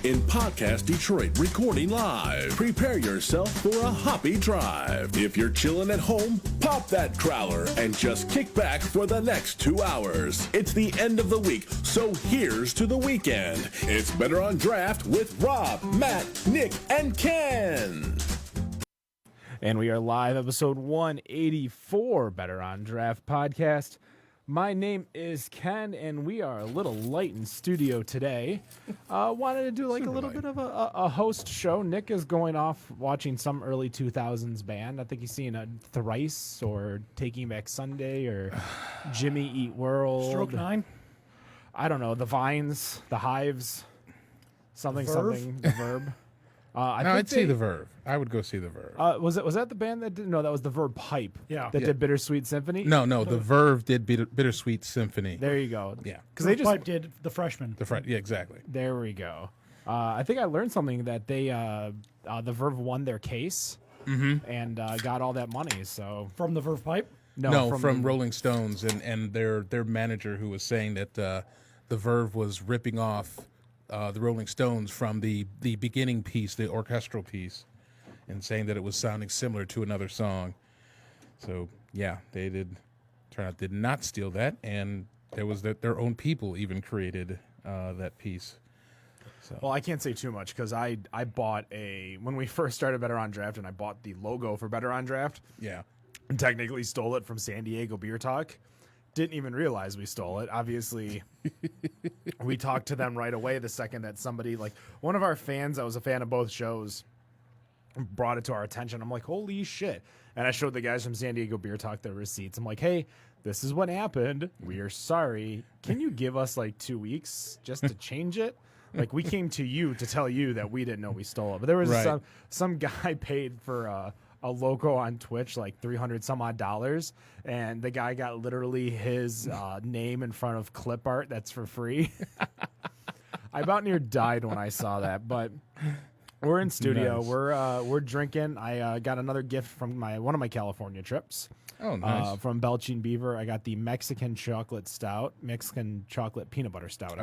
in Podcast Detroit, recording live. Prepare yourself for a hoppy drive. If you're chilling at home, pop that crowler and just kick back for the next 2 hours. It's the end of the week, so here's to the weekend. It's Better on Draft with Rob, Matt, Nick, and Ken. And we are live, episode 184, Better on Draft podcast. My name is Ken, and we are a little light in studio today. Wanted to do like a little bit of a host show. Nick is going off watching some early 2000s band. I think he's seeing a Thrice or Taking Back Sunday or Jimmy Eat World. Stroke 9? I don't know. The Vines, the Hives, something, Verve? the Verb. I'd see the Verve. I would go see the Verve. Was that the band that did? No, that was the Verb Pipe. Yeah. That did Bittersweet Symphony. No, the Verve did Bittersweet Symphony. There you go. Yeah, because they just Pipe did The Freshman. Yeah, exactly. There we go. I think I learned something that they the Verve won their case and got all that money. So From the Verve Pipe? No, from Rolling Stones and their manager who was saying that the Verve was ripping off the Rolling Stones from the beginning piece, the orchestral piece, and saying that it was sounding similar to another song. So yeah, they did not steal that, and there was their own people even created that piece. So. Well, I can't say too much because I bought when we first started Better on Draft, and I bought the logo for Better on Draft. Yeah, and technically stole it from San Diego Beer Talk. Didn't even realize we stole it. Obviously, we talked to them right away the second that somebody, like one of our fans that was a fan of both shows, brought it to our attention. I'm like, holy shit. And I showed the guys from San Diego Beer Talk their receipts. I'm like, hey, this is what happened. We are sorry. Can you give us like 2 weeks just to change it? Like, we came to you to tell you that we didn't know we stole it. But there was some guy paid for a logo on Twitch, like $300 some odd, and the guy got literally his name in front of clip art that's for free. I about near died when I saw that, but we're in studio. Nice. We're drinking. I got another gift from one of my California trips. Oh, nice. From Belching Beaver. I got the Mexican chocolate peanut butter stout.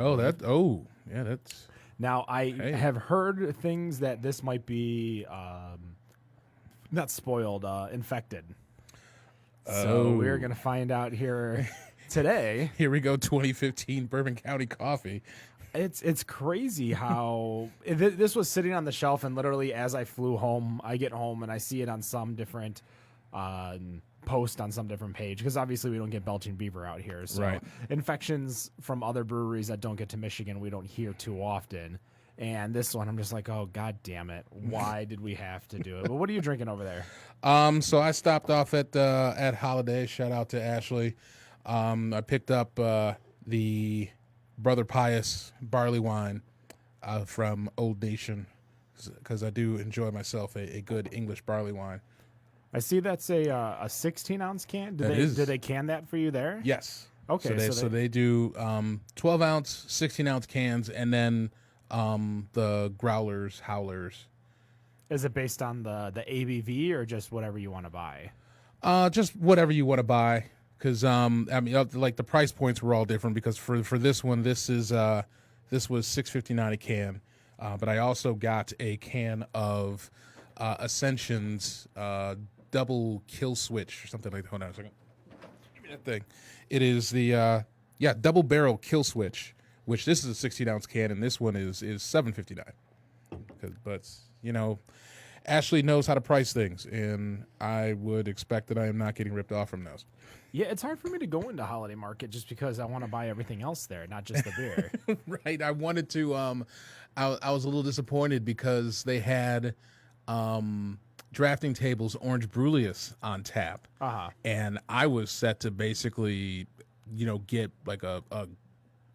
That's now I have heard things that this might be not spoiled, infected. So we're going to find out here today. Here we go, 2015 Bourbon County coffee. It's crazy how this was sitting on the shelf, and literally as I flew home, I get home and I see it on some different post on some different page, because obviously we don't get Belching Beaver out here. So infections from other breweries that don't get to Michigan, we don't hear too often. And this one, I'm just like, oh, God damn it. Why did we have to do it? But what are you drinking over there? So I stopped off at Holiday. Shout out to Ashley. I picked up the Brother Pius barley wine from Old Nation, because I do enjoy myself a good English barley wine. I see that's a 16-ounce can. Did they can that for you there? Yes. Okay. So they do 12-ounce, 16-ounce cans, and then the growlers, howlers. Is it based on the ABV or just whatever you want to buy? Just whatever you want to buy, because like the price points were all different. Because for this one, this was $6.59 a can, but I also got a can of Ascension's double kill switch or something like that. Hold on a second. Give me that thing. It is the double barrel kill switch, which this is a 16-ounce can, and this one is $7.59. But Ashley knows how to price things, and I would expect that I am not getting ripped off from those. Yeah, it's hard for me to go into Holiday Market just because I want to buy everything else there, not just the beer. Right. I wanted to. I was a little disappointed because they had Drafting Table's Orange Bruleus on tap, and I was set to basically, get like a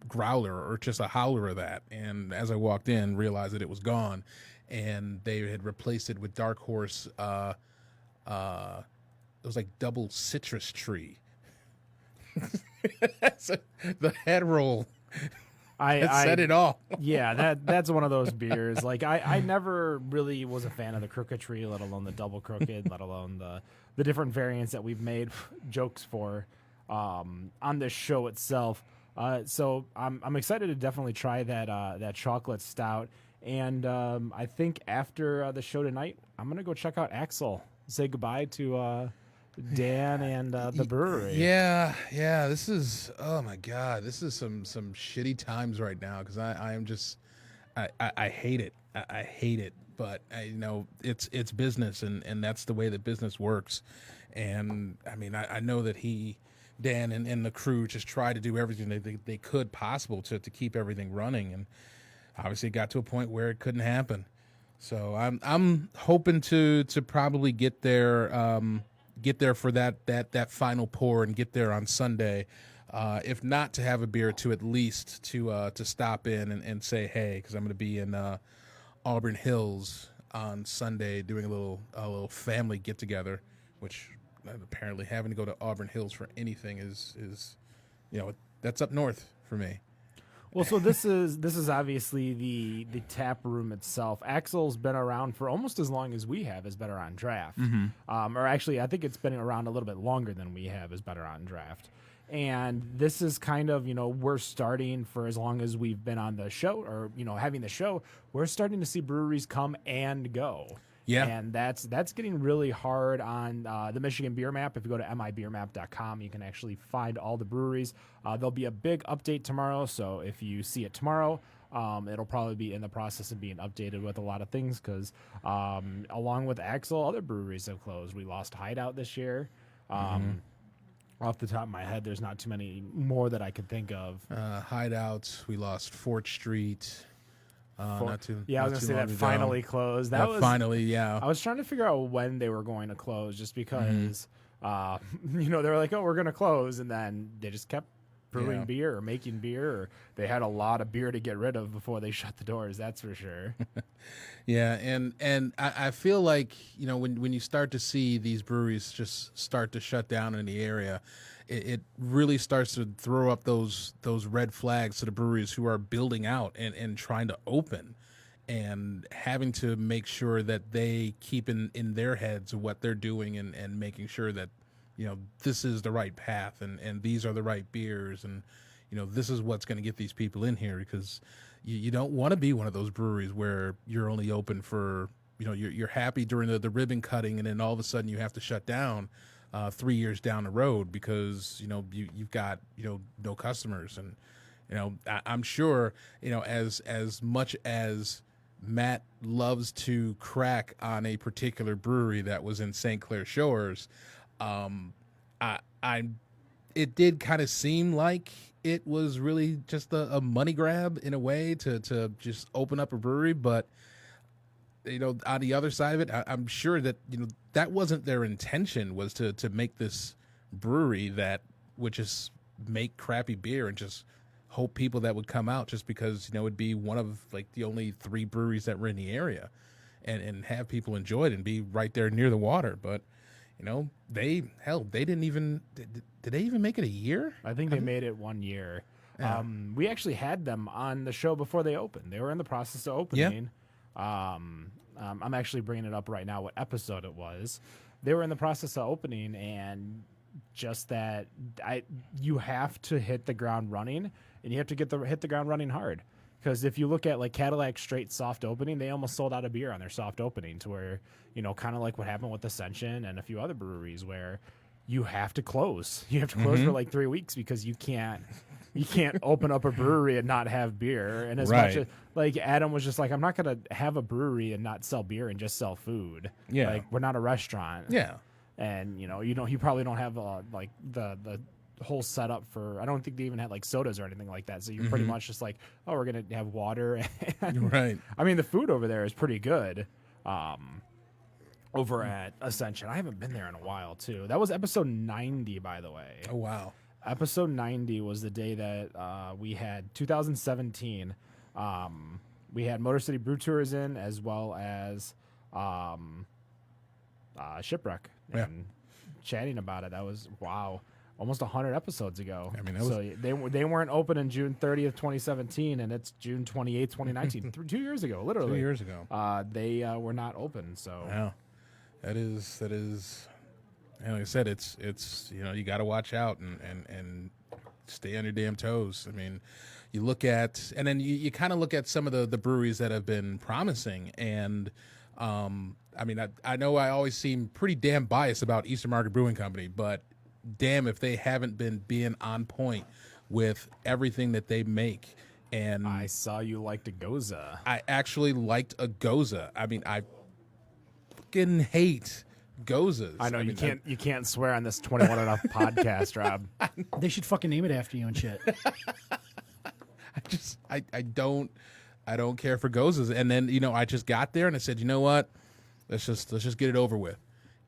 growler or just a howler of that. And as I walked in, realized that it was gone, and they had replaced it with Dark Horse. It was like double citrus tree. The head roll. I said it all. Yeah, that's one of those beers. Like I never really was a fan of the Crooked Tree, let alone the Double Crooked, let alone the different variants that we've made jokes for on this show itself. So I'm excited to definitely try that chocolate stout. And I think after the show tonight, I'm going to go check out Axel, say goodbye to Dan and the brewery. Yeah. This is, oh my God, this is some shitty times right now because I am just, I hate it. I hate it. But it's business, and that's the way that business works. And I mean, I know that Dan and the crew just tried to do everything they could possible to keep everything running, and obviously it got to a point where it couldn't happen. So I'm hoping to probably get there for that final pour and get there on Sunday. If not to have a beer, to at least to stop in and say hey, because I'm going to be in Auburn Hills on Sunday doing a little family get together, which apparently having to go to Auburn Hills for anything is that's up north for me. Well, so this is obviously the tap room itself. Axel's been around for almost as long as we have as Better on Draft. Or actually, I think it's been around a little bit longer than we have as Better on Draft. And this is kind of, we're starting for as long as we've been on the show or, having the show, we're starting to see breweries come and go. Yeah. And that's getting really hard on the Michigan Beer Map. If you go to mibeermap.com, you can actually find all the breweries. There'll be a big update tomorrow. So if you see it tomorrow, it'll probably be in the process of being updated with a lot of things because along with Axel, other breweries have closed. We lost Hideout this year. Off the top of my head, there's not too many more that I could think of. Hideouts, we lost Fort Street. I was going to say that finally closed. That was finally, yeah. I was trying to figure out when they were going to close, just because, they were like, "Oh, we're going to close," and then they just kept brewing beer or making beer, or they had a lot of beer to get rid of before they shut the doors. That's for sure. Yeah, and I feel like when you start to see these breweries just start to shut down in the area, it really starts to throw up those red flags to the breweries who are building out and trying to open, and having to make sure that they keep in their heads what they're doing and making sure that this is the right path and these are the right beers and this is what's going to get these people in here, because you don't want to be one of those breweries where you're only open for you're happy during the ribbon cutting and then all of a sudden you have to shut down 3 years down the road because you've got no customers. And I'm sure as much as Matt loves to crack on a particular brewery that was in St. Clair Shores, it did kind of seem like it was really just a money grab in a way to just open up a brewery. But on the other side of it, I'm sure that that wasn't their intention, was to make this brewery that would just make crappy beer and just hope people that would come out just because it'd be one of like the only 3 breweries that were in the area and have people enjoy it and be right there near the water. But they didn't even did they even make it a year? I think they made it 1 year. Yeah. We actually had them on the show before they opened. They were in the process of opening. I'm actually bringing it up right now what episode it was. They were in the process of opening, and just that you have to hit the ground running, and you have to hit the ground running hard. Because if you look at like Cadillac Straight soft opening, they almost sold out of beer on their soft opening, to where kind of like what happened with Ascension and a few other breweries where you have to close. You have to close for like 3 weeks because you can't open up a brewery and not have beer. And as much as like Adam was just like, I'm not gonna have a brewery and not sell beer and just sell food. Yeah, like we're not a restaurant. Yeah, and you probably don't have like the whole setup for. I don't think they even had like sodas or anything like that. So you're pretty much just like, oh, we're gonna have water. Right. I mean, the food over there is pretty good. Over at Ascension, I haven't been there in a while too. That was episode 90, by the way. Oh wow. Episode 90 was the day that we had 2017. We had Motor City Brew Tours in, as well as Shipwreck, and chatting about it. That was almost 100 episodes ago. I mean, so they weren't open in June 30th, 2017, and it's June 28th, 2019. 2 years ago, literally. 2 years ago. They were not open. So yeah, that is. And like I said, it's you got to watch out and stay on your damn toes. I mean, you look at, and then you kind of look at some of the breweries that have been promising. And I mean, I know I always seem pretty damn biased about Eastern Market Brewing Company, but damn if they haven't been being on point with everything that they make. And I saw you liked a Goza. I actually liked a Goza. I mean, I fucking hate Gozas. I know mean, you can't swear on this 21 and up podcast, Rob. They should fucking name it after you and shit. I don't care for Gozas. And then, you know, I just got there and I said, you know what? Let's just get it over with.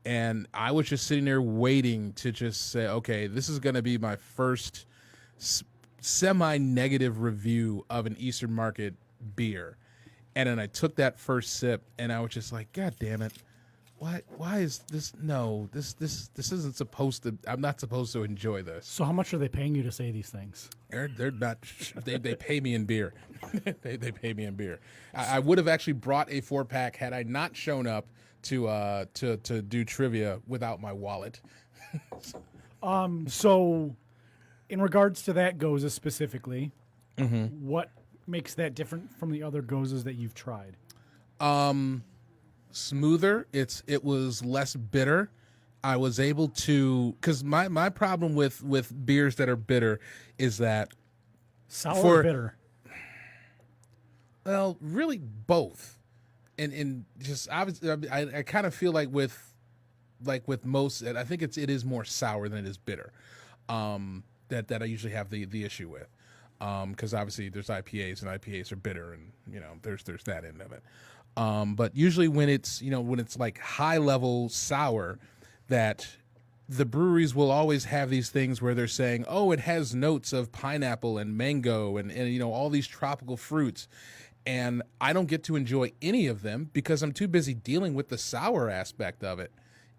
And I was just sitting there waiting to just say, okay, this is going to be my first semi-negative review of an Eastern Market beer. And then I took that first sip and I was just like, God damn it. Why is this? No, this isn't supposed to. I'm not supposed to enjoy this. So how much are they paying you to say these things? They're not. They pay me in beer. they pay me in beer. I would have actually brought a 4-pack had I not shown up to do trivia without my wallet. So, in regards to that Goza specifically, what makes that different from the other Gozas that you've tried? Smoother. It was less bitter. I was able to, because my problem with beers that are bitter is that Sour or bitter? well, really both, and just obviously I kind of feel like with most, I think it is more sour than it is bitter. That I usually have the issue with, because obviously there's IPAs and IPAs are bitter, and you know there's that end of it. But usually when it's like high level sour, that the breweries will always have these things where they're saying, oh, it has notes of pineapple and mango and you know, all these tropical fruits. And I don't get to enjoy any of them because I'm too busy dealing with the sour aspect of it.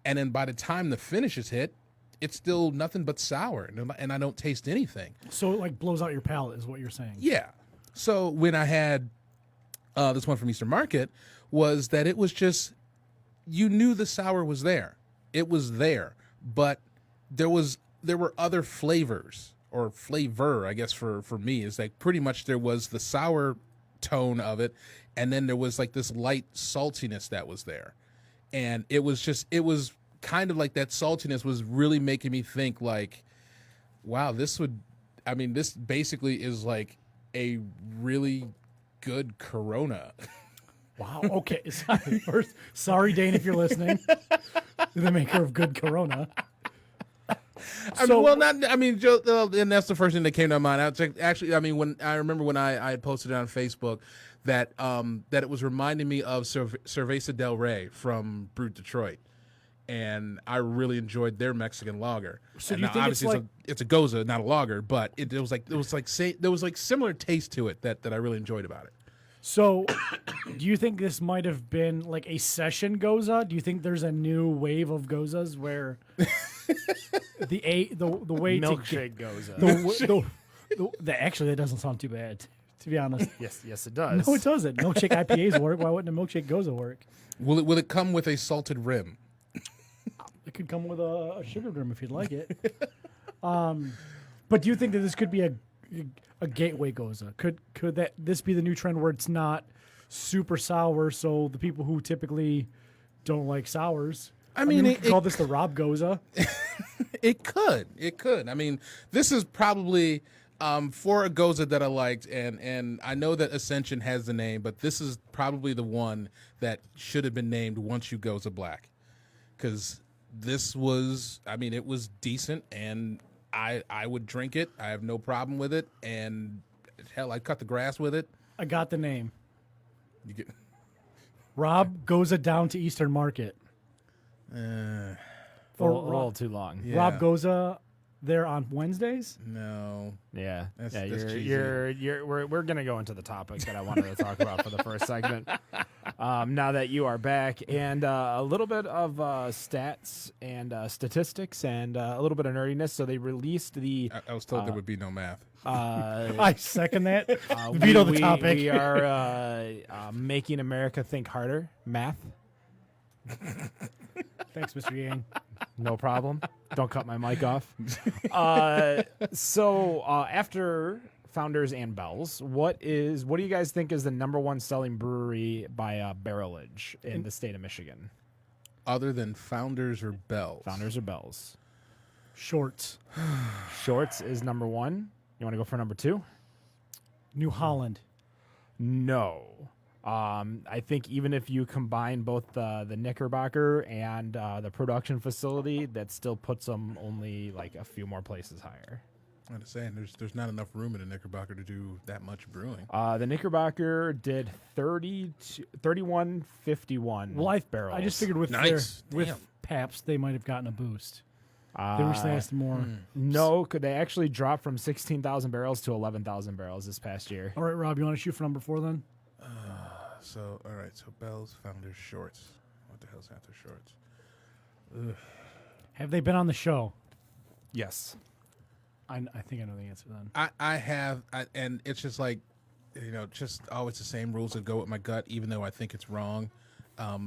And then by the time the finishes hit, it's still nothing but sour and I don't taste anything. So it like blows out your palate is what you're saying. Yeah. So when I had this one from Eastern Market, was that it was just, you knew the sour was there. It was there, but there were other flavors, or flavor, I guess for me, is like pretty much there was the sour tone of it, and then there was like this light saltiness that was there. And it was kind of like that saltiness was really making me think like, wow, this basically is like a really good Corona. Wow. Okay. Sorry, Dane, if you're listening. The maker of good Corona. And that's the first thing that came to my mind. When I remember when I had posted it on Facebook that it was reminding me of Cerveza del Rey from Brute Detroit, and I really enjoyed their Mexican lager. So and do you think obviously it's a Goza, not a lager, but there was similar taste to it that I really enjoyed about it. So, do you think this might have been like a session Goza? Do you think there's a new wave of Gozas where the way Milkshake Goza. Actually, that doesn't sound too bad, to be honest. Yes, it does. No, it doesn't. Milkshake IPAs work. Why wouldn't a milkshake Goza work? Will it come with a salted rim? It could come with a sugar rim if you'd like it. But do you think that this could be a gateway Goza? Could this be the new trend where it's not super sour, so the people who typically don't like sours? We could call this the Rob Goza. It could. I mean, this is probably for a Goza that I liked, and I know that Ascension has the name, but this is probably the one that should have been named Once You Goza Black, because this was, it was decent, and I would drink it. I have no problem with it, and hell, I'd cut the grass with it. I got the name. You get Rob Goza down to Eastern Market. A little too long. Yeah. Rob Goza there on Wednesdays? No. Yeah. That's We're gonna go into the topic that I wanted to talk about for the first segment. Now that you are back, and a little bit of stats and statistics and a little bit of nerdiness. So they released the. I was told there would be no math. I second that. Veto the topic. We are making America think harder. Math. Thanks, Mr. Yang. No problem. Don't cut my mic off. So after Founders and Bell's. What do you guys think is the number one selling brewery by barrelage in the state of Michigan? Other than Founders or Bell's? Founders or Bell's? Shorts. Shorts is number one. You want to go for number two? New Holland. No. I think even if you combine both the Knickerbocker and the production facility, that still puts them only like a few more places higher. I'm just saying, there's not enough room in a Knickerbocker to do that much brewing. The Knickerbocker did 3151 Well, barrels. I just figured with Nice. with Damn. Pabst, they might have gotten a boost. They recently asked more. No, could they actually drop from 16,000 barrels to 11,000 barrels this past year? All right, Rob, you want to shoot for number 4 then? So, all right, so Bell's, Founders, Shorts. What the hell's after Shorts? Have they been on the show? Yes. I think I know the answer then. I have, and it's just like, just always the same rules that go with my gut, even though I think it's wrong.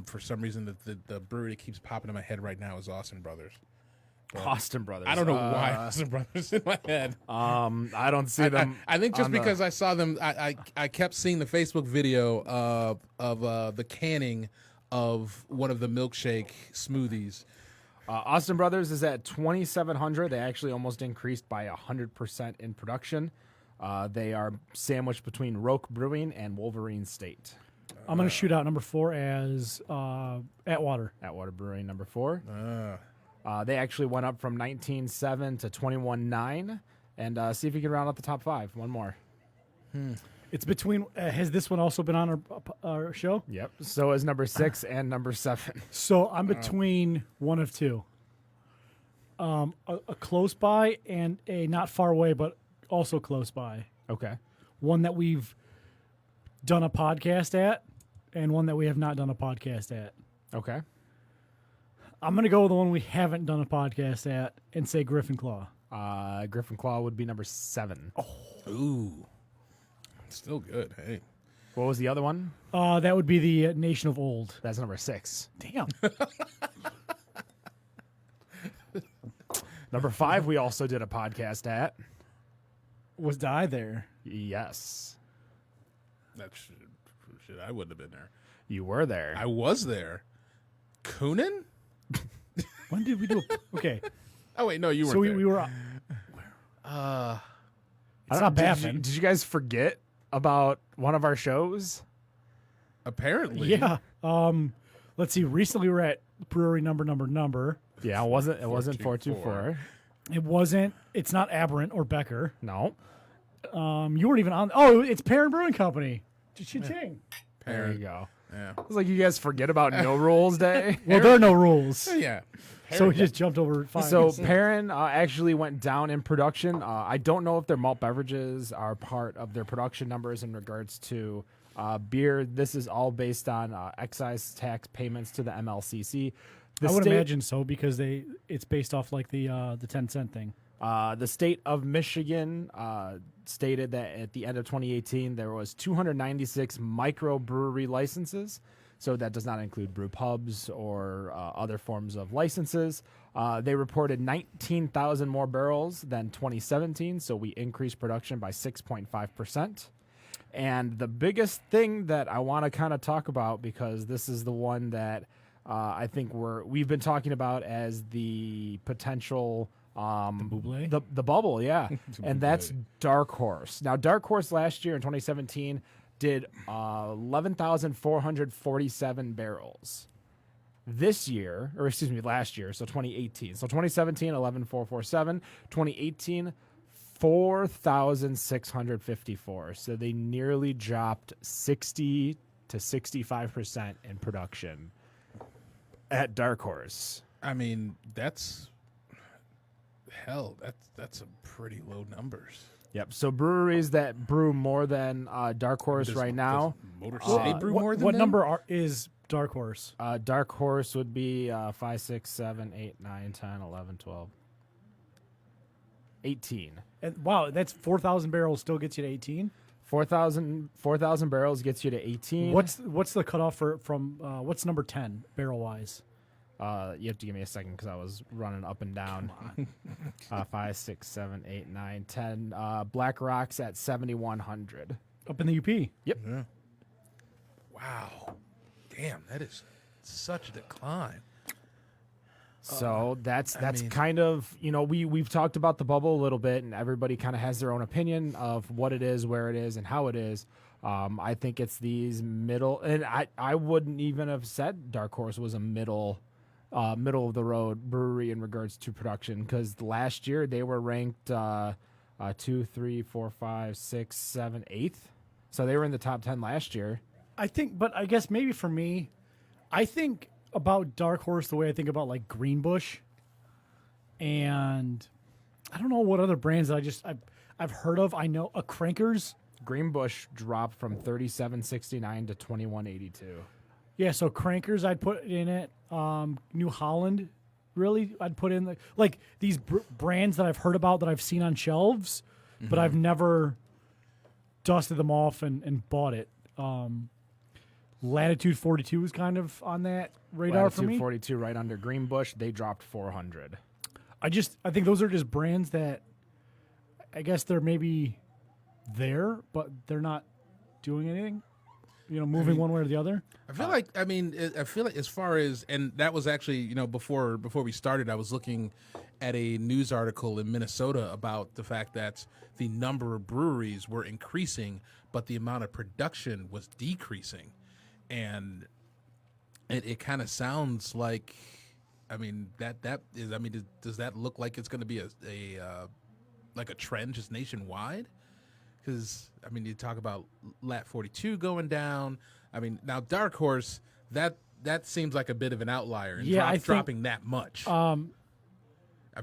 For some reason, the brewery that keeps popping in my head right now is Austin Brothers. Austin Brothers. I don't know why Austin Brothers in my head. I don't see them. I think just on because I saw them, I kept seeing the Facebook video of the canning of one of the milkshake smoothies. Austin Brothers is at 2,700. They actually almost increased by 100% in production. They are sandwiched between Roke Brewing and Wolverine State. I'm going to shoot out number 4 as Atwater. Atwater Brewing, number 4. They actually went up from 19.7 to 21.9. And see if you can round out the top 5. One more. It's between. Has this one also been on our show? Yep. So is number 6 and number 7. So I'm between one of two. A close by and a not far away, but also close by. Okay. One that we've done a podcast at, and one that we have not done a podcast at. Okay. I'm going to go with the one we haven't done a podcast at and say Griffin Claw. Griffin Claw would be number 7. Ooh, still good. Hey, What was the other one? That would be the Nation of Old. That's number 6. Damn. Number 5, we also did a podcast at. Was I there? Yes. that shit, I wouldn't have been there. You were there. I was there. Coonan? When did we do okay. Oh wait, no, you weren't So there. we were. It's not Baffin. Did you guys forget about one of our shows? Apparently, Yeah. Let's see. Recently, we were at Brewery Number. Yeah, it wasn't 424. 424. It wasn't. It's not Aberrant or Becker. No. You weren't even on. Oh, it's Perrin Brewing Company. Cha-ching. There you go. Yeah. It's like you guys forget about No Rules Day. Well, there are no rules, Yeah. so we just jumped over 5. So Perrin actually went down in production. I don't know if their malt beverages are part of their production numbers in regards to beer. This is all based on excise tax payments to the MLCC. I would imagine so because it's based off like the 10-cent thing. The state of Michigan stated that at the end of 2018 there was 296 microbrewery licenses. So that does not include brew pubs or other forms of licenses. They reported 19,000 more barrels than 2017, so we increased production by 6.5%. And the biggest thing that I want to kind of talk about, because this is the one that I think we've been talking about as the potential Buble? the bubble, yeah. And that's Dark Horse. Now, Dark Horse last year in 2017 did 11,447 barrels. Last year, so 2018. So 2017, 11,447. 2018, 4,654. So they nearly dropped 60 to 65% in production at Dark Horse. I mean, that's some pretty low numbers. Yep. So breweries that brew more than Dark Horse right now. Motor City brew more than what them? number is Dark Horse? Dark Horse would be 5, 6, 7, 8, 9, 10, 11, 12, 18. And wow, that's 4,000 barrels still gets you to 18. 4,000 barrels gets you to 18. What's the cutoff from what's number 10 barrel wise? You have to give me a second because I was running up and down. 5, 6, 7, 8, 9, 10. Black Rock's at 7,100. Up in the UP. Yep. Yeah. Wow. Damn, that is such a decline. So that's mean- kind of, we've talked about the bubble a little bit, and everybody kind of has their own opinion of what it is, where it is, and how it is. I think it's these middle, and I wouldn't even have said Dark Horse was a middle of the road brewery in regards to production, because last year they were ranked 2, 3, 4, 5, 6, 7, 8th. So they were in the top 10 last year. I think, but I guess maybe for me, I think about Dark Horse the way I think about like Greenbush, and I don't know what other brands that I've heard of. I know a Crankers. Greenbush dropped from 37.69 to 21.82. Yeah, so Crankers I'd put in it. New Holland, really, I'd put in like these brands that I've heard about that I've seen on shelves, but I've never dusted them off and bought it. Latitude 42 is kind of on that radar for me. 42 right under Greenbush. They dropped 400. I think those are just brands that I guess they're maybe there, but they're not doing anything. Moving one way or the other. I feel like as far as, and that was actually, before we started, I was looking at a news article in Minnesota about the fact that the number of breweries were increasing, but the amount of production was decreasing. And it kind of sounds like, does that look like it's going to be a trend just nationwide? Because, you talk about Lat 42 going down. Now Dark Horse, that seems like a bit of an outlier. And Yeah, I think dropping that much.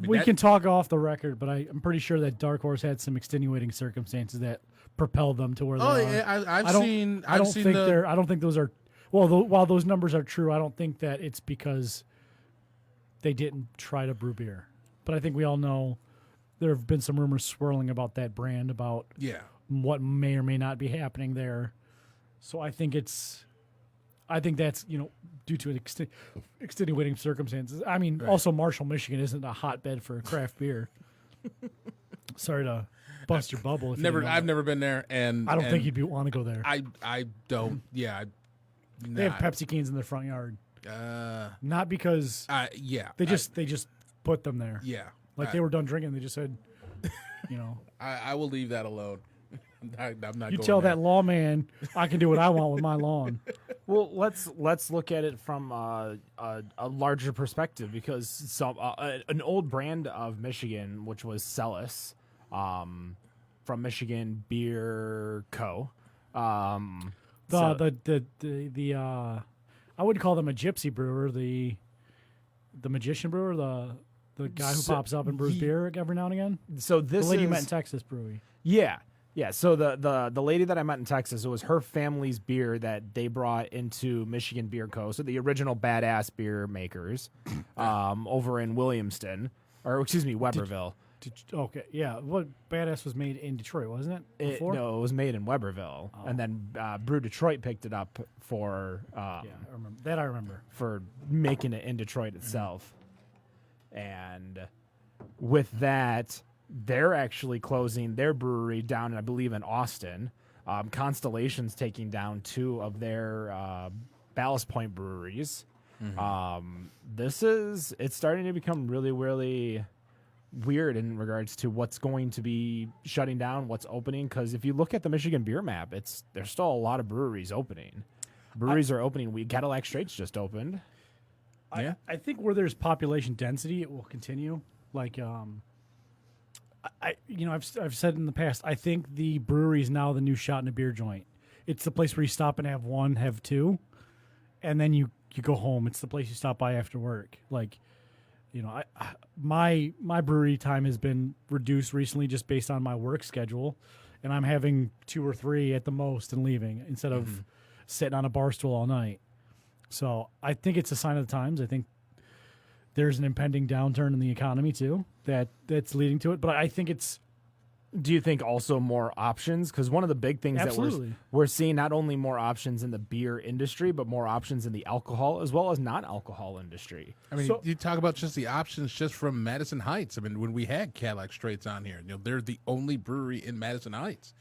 We can talk off the record, but I'm pretty sure that Dark Horse had some extenuating circumstances that propelled them to where they are. Yeah, I don't think those are. Well, while those numbers are true, I don't think that it's because they didn't try to brew beer. But I think we all know there have been some rumors swirling about that brand, about what may or may not be happening there. So I think that's due to extenuating circumstances. Also Marshall, Michigan isn't a hotbed for craft beer. Sorry to bust your bubble. I've never been there, and I don't think you'd want to go there. I don't. Yeah, they have Pepsi cans in their front yard. Not because they just put them there. Yeah, they were done drinking. They just said, I will leave that alone. I'm not. You going tell there. that lawman I can do what I want with my lawn. Well, let's look at it from a larger perspective, because an old brand of Michigan, which was Celis, from Michigan Beer Co. I wouldn't call them a gypsy brewer. The magician brewer, the guy who pops up and brews beer every now and again. So this the lady is, met in Texas brewery. Yeah. So the lady that I met in Texas, it was her family's beer that they brought into Michigan Beer Co. So the original badass beer makers, over in Williamston, or excuse me, Weberville. Okay, yeah. What badass was made in Detroit, wasn't it? Before? No, it was made in Weberville, and then Brew Detroit picked it up for I remember for making it in Detroit itself. And with that, they're actually closing their brewery down, I believe, in Austin. Constellation's taking down 2 of their Ballast Point breweries. It's starting to become really, really weird in regards to what's going to be shutting down, what's opening. Because if you look at the Michigan beer map, there's still a lot of breweries opening. Breweries are opening. Cadillac Straits just opened. I think where there's population density, it will continue. I've said in the past, I think the brewery is now the new Shot in a Beer joint. It's the place where you stop and have one, have 2, and then you go home. It's the place you stop by after work. My brewery time has been reduced recently just based on my work schedule, and I'm having 2 or 3 at the most and leaving instead of sitting on a bar stool all night. So I think it's a sign of the times. I think there's an impending downturn in the economy too that's leading to it. But I think it's Do you think also more options? Because one of the big things that Absolutely. we're seeing not only more options in the beer industry, but more options in the alcohol as well as non-alcohol industry. I mean, So- you talk about just the options just from Madison Heights. I mean, when we had Cadillac Straits on here, they're the only brewery in Madison Heights.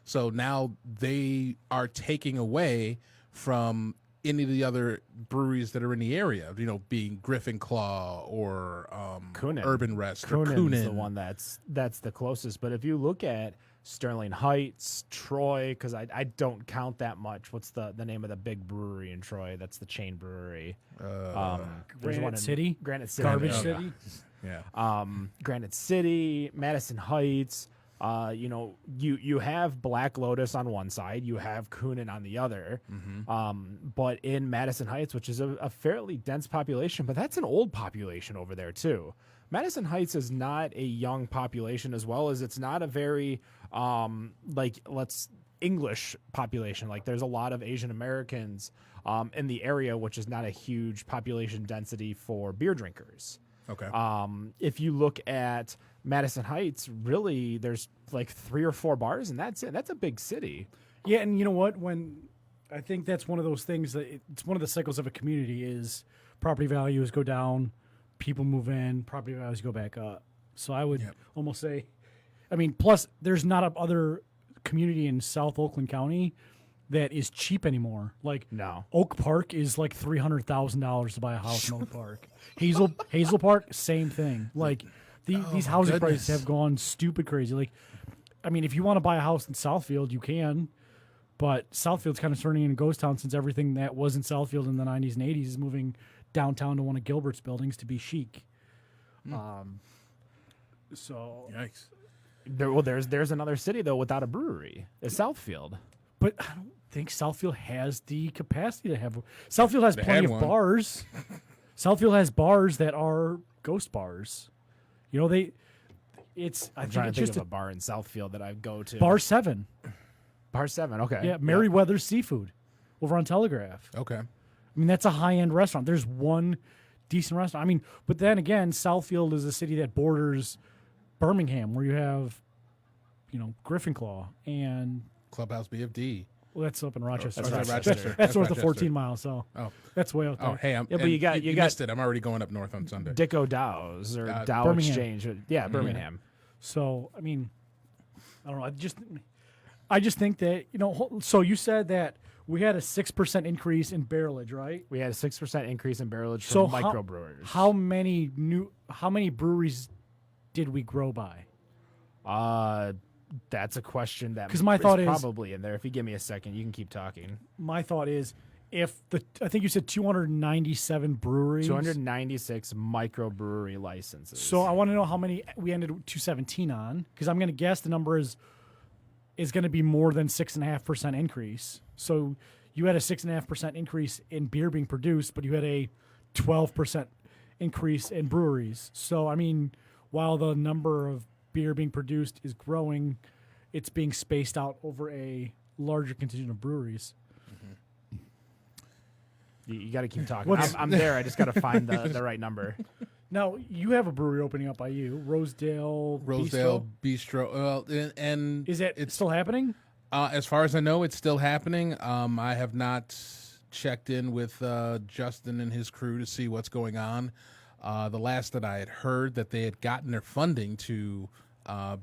So now they are taking away from any of the other breweries that are in the area, being Griffin Claw or Coonan. Urban Rest or Coonan's the Coonan. one that's the closest. But if you look at Sterling Heights, Troy, because I don't count that much. What's the name of the big brewery in Troy? That's the chain brewery. There's Granite one in City? Granite City, Garbage Oh, City. Yeah. Granite City, Madison Heights. You have Black Lotus on one side, you have Coonan on the other. But in Madison Heights, which is a fairly dense population, but that's an old population over there too. Madison Heights is not a young population, as well as it's not a very English population. Like there's a lot of Asian Americans in the area, which is not a huge population density for beer drinkers. Okay. If you look at Madison Heights, really, there's like 3 or 4 bars, and that's it. That's a big city. Yeah, and you know what? I think that's one of those things that it's one of the cycles of a community is property values go down, people move in, property values go back up. So I would almost say, I mean, plus there's not a other community in South Oakland County that is cheap anymore. Like No. Oak Park is like $300,000 to buy a house in Oak Park. Hazel Park, same thing. Like these housing prices have gone stupid crazy. Like, I mean, if you want to buy a house in Southfield, you can, but Southfield's kind of turning into a ghost town since everything that was in Southfield in the 90s and 80s is moving downtown to one of Gilbert's buildings to be chic. So, Yikes. There's another city though without a brewery. It's Southfield. but I don't think Southfield has the capacity to have. Southfield has They plenty had of one. bars. Southfield has bars that are ghost bars. You know, it's I I'm think trying it's to think just of a bar in Southfield that I go to. Bar 7. Bar 7. Okay. Yeah, Merriweather Seafood over on Telegraph. Okay. I mean, that's a high-end restaurant. There's one decent restaurant. I mean, but then again, Southfield is a city that borders Birmingham, where you have, Griffin Claw, and Clubhouse BFD. well, that's up in Rochester. That's That's, Rochester. that's north of Rochester. 14 miles, so Oh. that's way out there. Oh, hey, Yeah, but you got- missed it. I'm already going up north on Sunday. Dicko Dow's or Dow Birmingham. Exchange. Yeah, Birmingham. So, I mean, I don't know. I just think that, so you said that we had a 6% increase in barrelage, right? We had a 6% increase in barrelage So from microbrewers. How many breweries did we grow by? That's a question that 'Cause my thought is- probably in there. If you give me a second, you can keep talking. My thought is, I think you said 297 breweries. 296 microbrewery licenses. So I want to know how many we ended 217 on, because I'm going to guess the number is going to be more than 6.5% increase. So you had a 6.5% increase in beer being produced, but you had a 12% increase in breweries. So I mean, while the number of beer being produced is growing, it's being spaced out over a larger contingent of breweries. you got to keep talking. What's- I'm there. I just got to find the right number. Now you have a brewery opening up by you, Rosedale. Bistro. Well, and Is it still happening? as far as I know, it's still happening. I have not checked in with Justin and his crew to see what's going on. The last that I had heard that they had gotten their funding to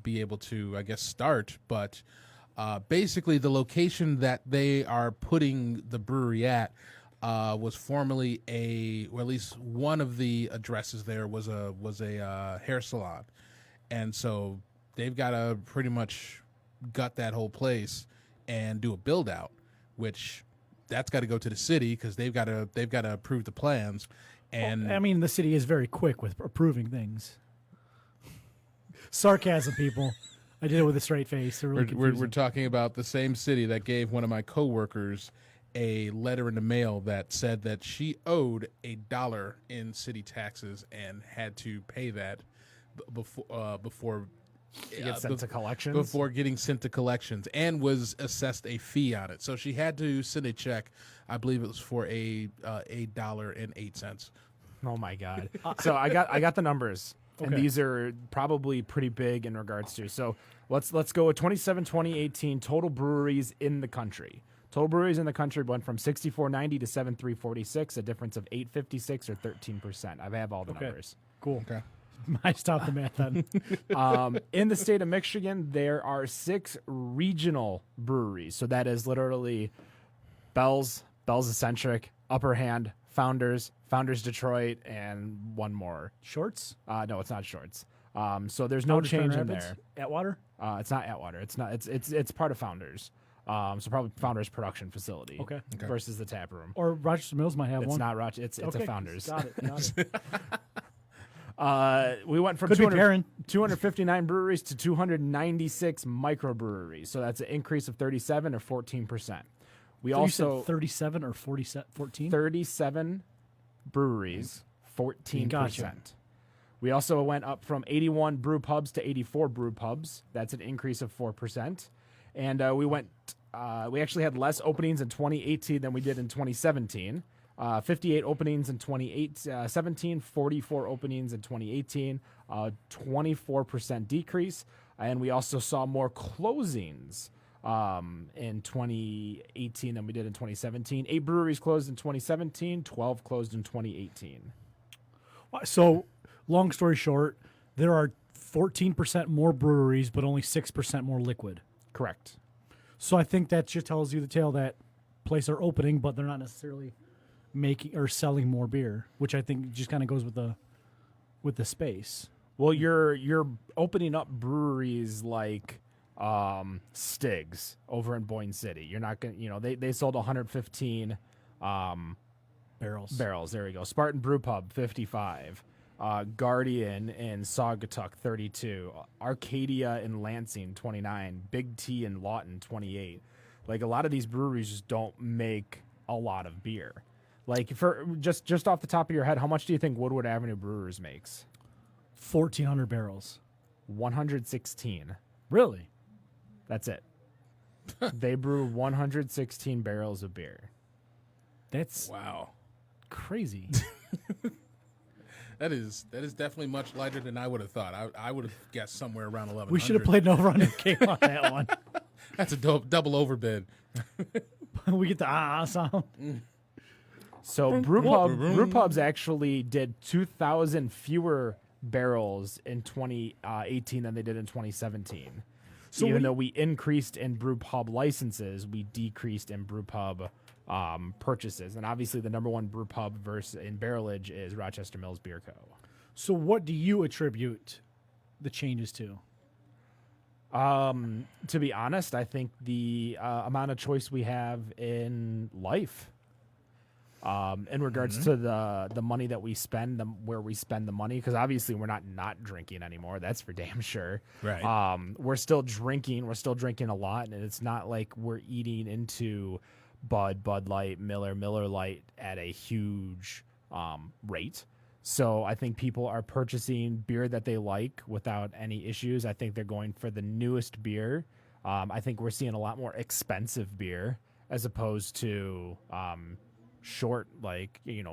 be able to, I guess, start. But basically, the location that they are putting the brewery at was formerly at least one of the addresses there was a hair salon, and so they've got to pretty much gut that whole place and do a build out, which that's got to go to the city because they've got to approve the plans. And I mean, the city is very quick with approving things. Sarcasm, people. I did it with a straight face. They're really we're confusing. talking about the same city that gave one of my coworkers a letter in the mail that said that she owed $1 in city taxes and had to pay that before You get sent to collections. before getting sent to collections, and was assessed a fee on it. So she had to send a check. I believe it was for $1.08. Oh my god! So I got the numbers. And these are probably pretty big in regards to. So let's go with 2018 total breweries in the country. Total breweries in the country went from 6,490 to 7,346, a difference of 856 or 13%. I have all the numbers. Cool. Okay. I stopped the math then. In the state of Michigan, there are 6 regional breweries. So that is literally Bell's Eccentric, Upper Hand, Founders Detroit, and one more. Shorts? No, it's not Shorts. So there's no Founders change Grand in Rapids? there. Atwater? It's not Atwater. It's not. It's part of Founders. So probably Founders production facility. Okay. Versus the tap room. Or Rochester Mills might have It's one. not Rochester. It's Okay, a Founders. Got it. We went from Could be Perrin. 259 breweries to 296 microbreweries. So that's an increase of 37 or 14%. We So you also said 37 or 14? 37 breweries, 14%. Gotcha. We also went up from 81 brew pubs to 84 brew pubs. That's an increase of 4%. And we actually had less openings in 2018 than we did in 2017. 58 openings in 2017, 44 openings in 2018, 24% decrease. And we also saw more closings in 2018 than we did in 2017. 8 breweries closed in 2017, 12 closed in 2018. So, long story short, there are 14% more breweries, but only 6% more liquid. Correct. So I think that just tells you the tale that places are opening, but they're not necessarily making or selling more beer, which I think just kind of goes with the space. Well, you're opening up breweries like Stig's over in Boyne City. You're not gonna, they sold 115 barrels. There we go. Spartan Brewpub 55, Guardian in Saugatuck 32, Arcadia in Lansing 29, Big T in Lawton 28. Like a lot of these breweries just don't make a lot of beer. Like for just off the top of your head, how much do you think Woodward Avenue Brewers makes? 1,400 barrels. 116. Really? That's it. They brew 116 barrels of beer. That's Wow. crazy. That is definitely much lighter than I would have thought. I would have guessed somewhere around 1100. We should have played an over-under game on that one. That's a double overbid. We get the sound. So brewpubs actually did 2,000 fewer barrels in 2018 than they did in 2017. So even though we increased in brewpub licenses, we decreased in brewpub purchases. And obviously the number one brewpub in barrelage is Rochester Mills Beer Co. So what do you attribute the changes to? To be honest, I think the amount of choice we have in life. In regards to the money that we spend, where we spend the money, because obviously we're not drinking anymore. That's for damn sure. Right. We're still drinking. We're still drinking a lot, and it's not like we're eating into Bud Light, Miller Lite at a huge rate. So I think people are purchasing beer that they like without any issues. I think they're going for the newest beer. I think we're seeing a lot more expensive beer as opposed to short,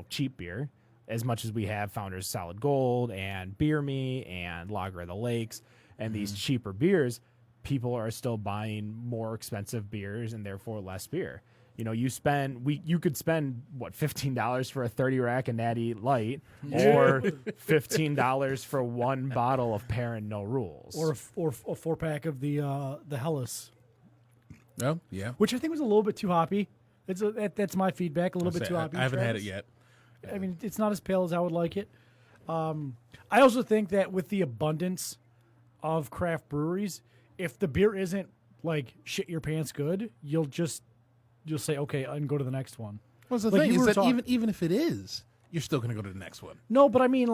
cheap beer, as much as we have Founders Solid Gold and Beer Me and Lager of the Lakes and these cheaper beers. People are still buying more expensive beers and therefore less beer. You could spend $15 for a 30 rack of Natty Light, or $15 for one bottle of Perrin No Rules, Or a 4-pack of the Hellas, Oh, yeah. which I think was a little bit too hoppy. That's my feedback. A little bit too hoppy. I haven't had it Travis. yet. I mean, it's not as pale as I would like it. I also think that with the abundance of craft breweries, if the beer isn't like shit your pants good, you'll say okay and go to the next one. What's the Like thing you is were that even if it is, you're still going to go to the next one. No, but I mean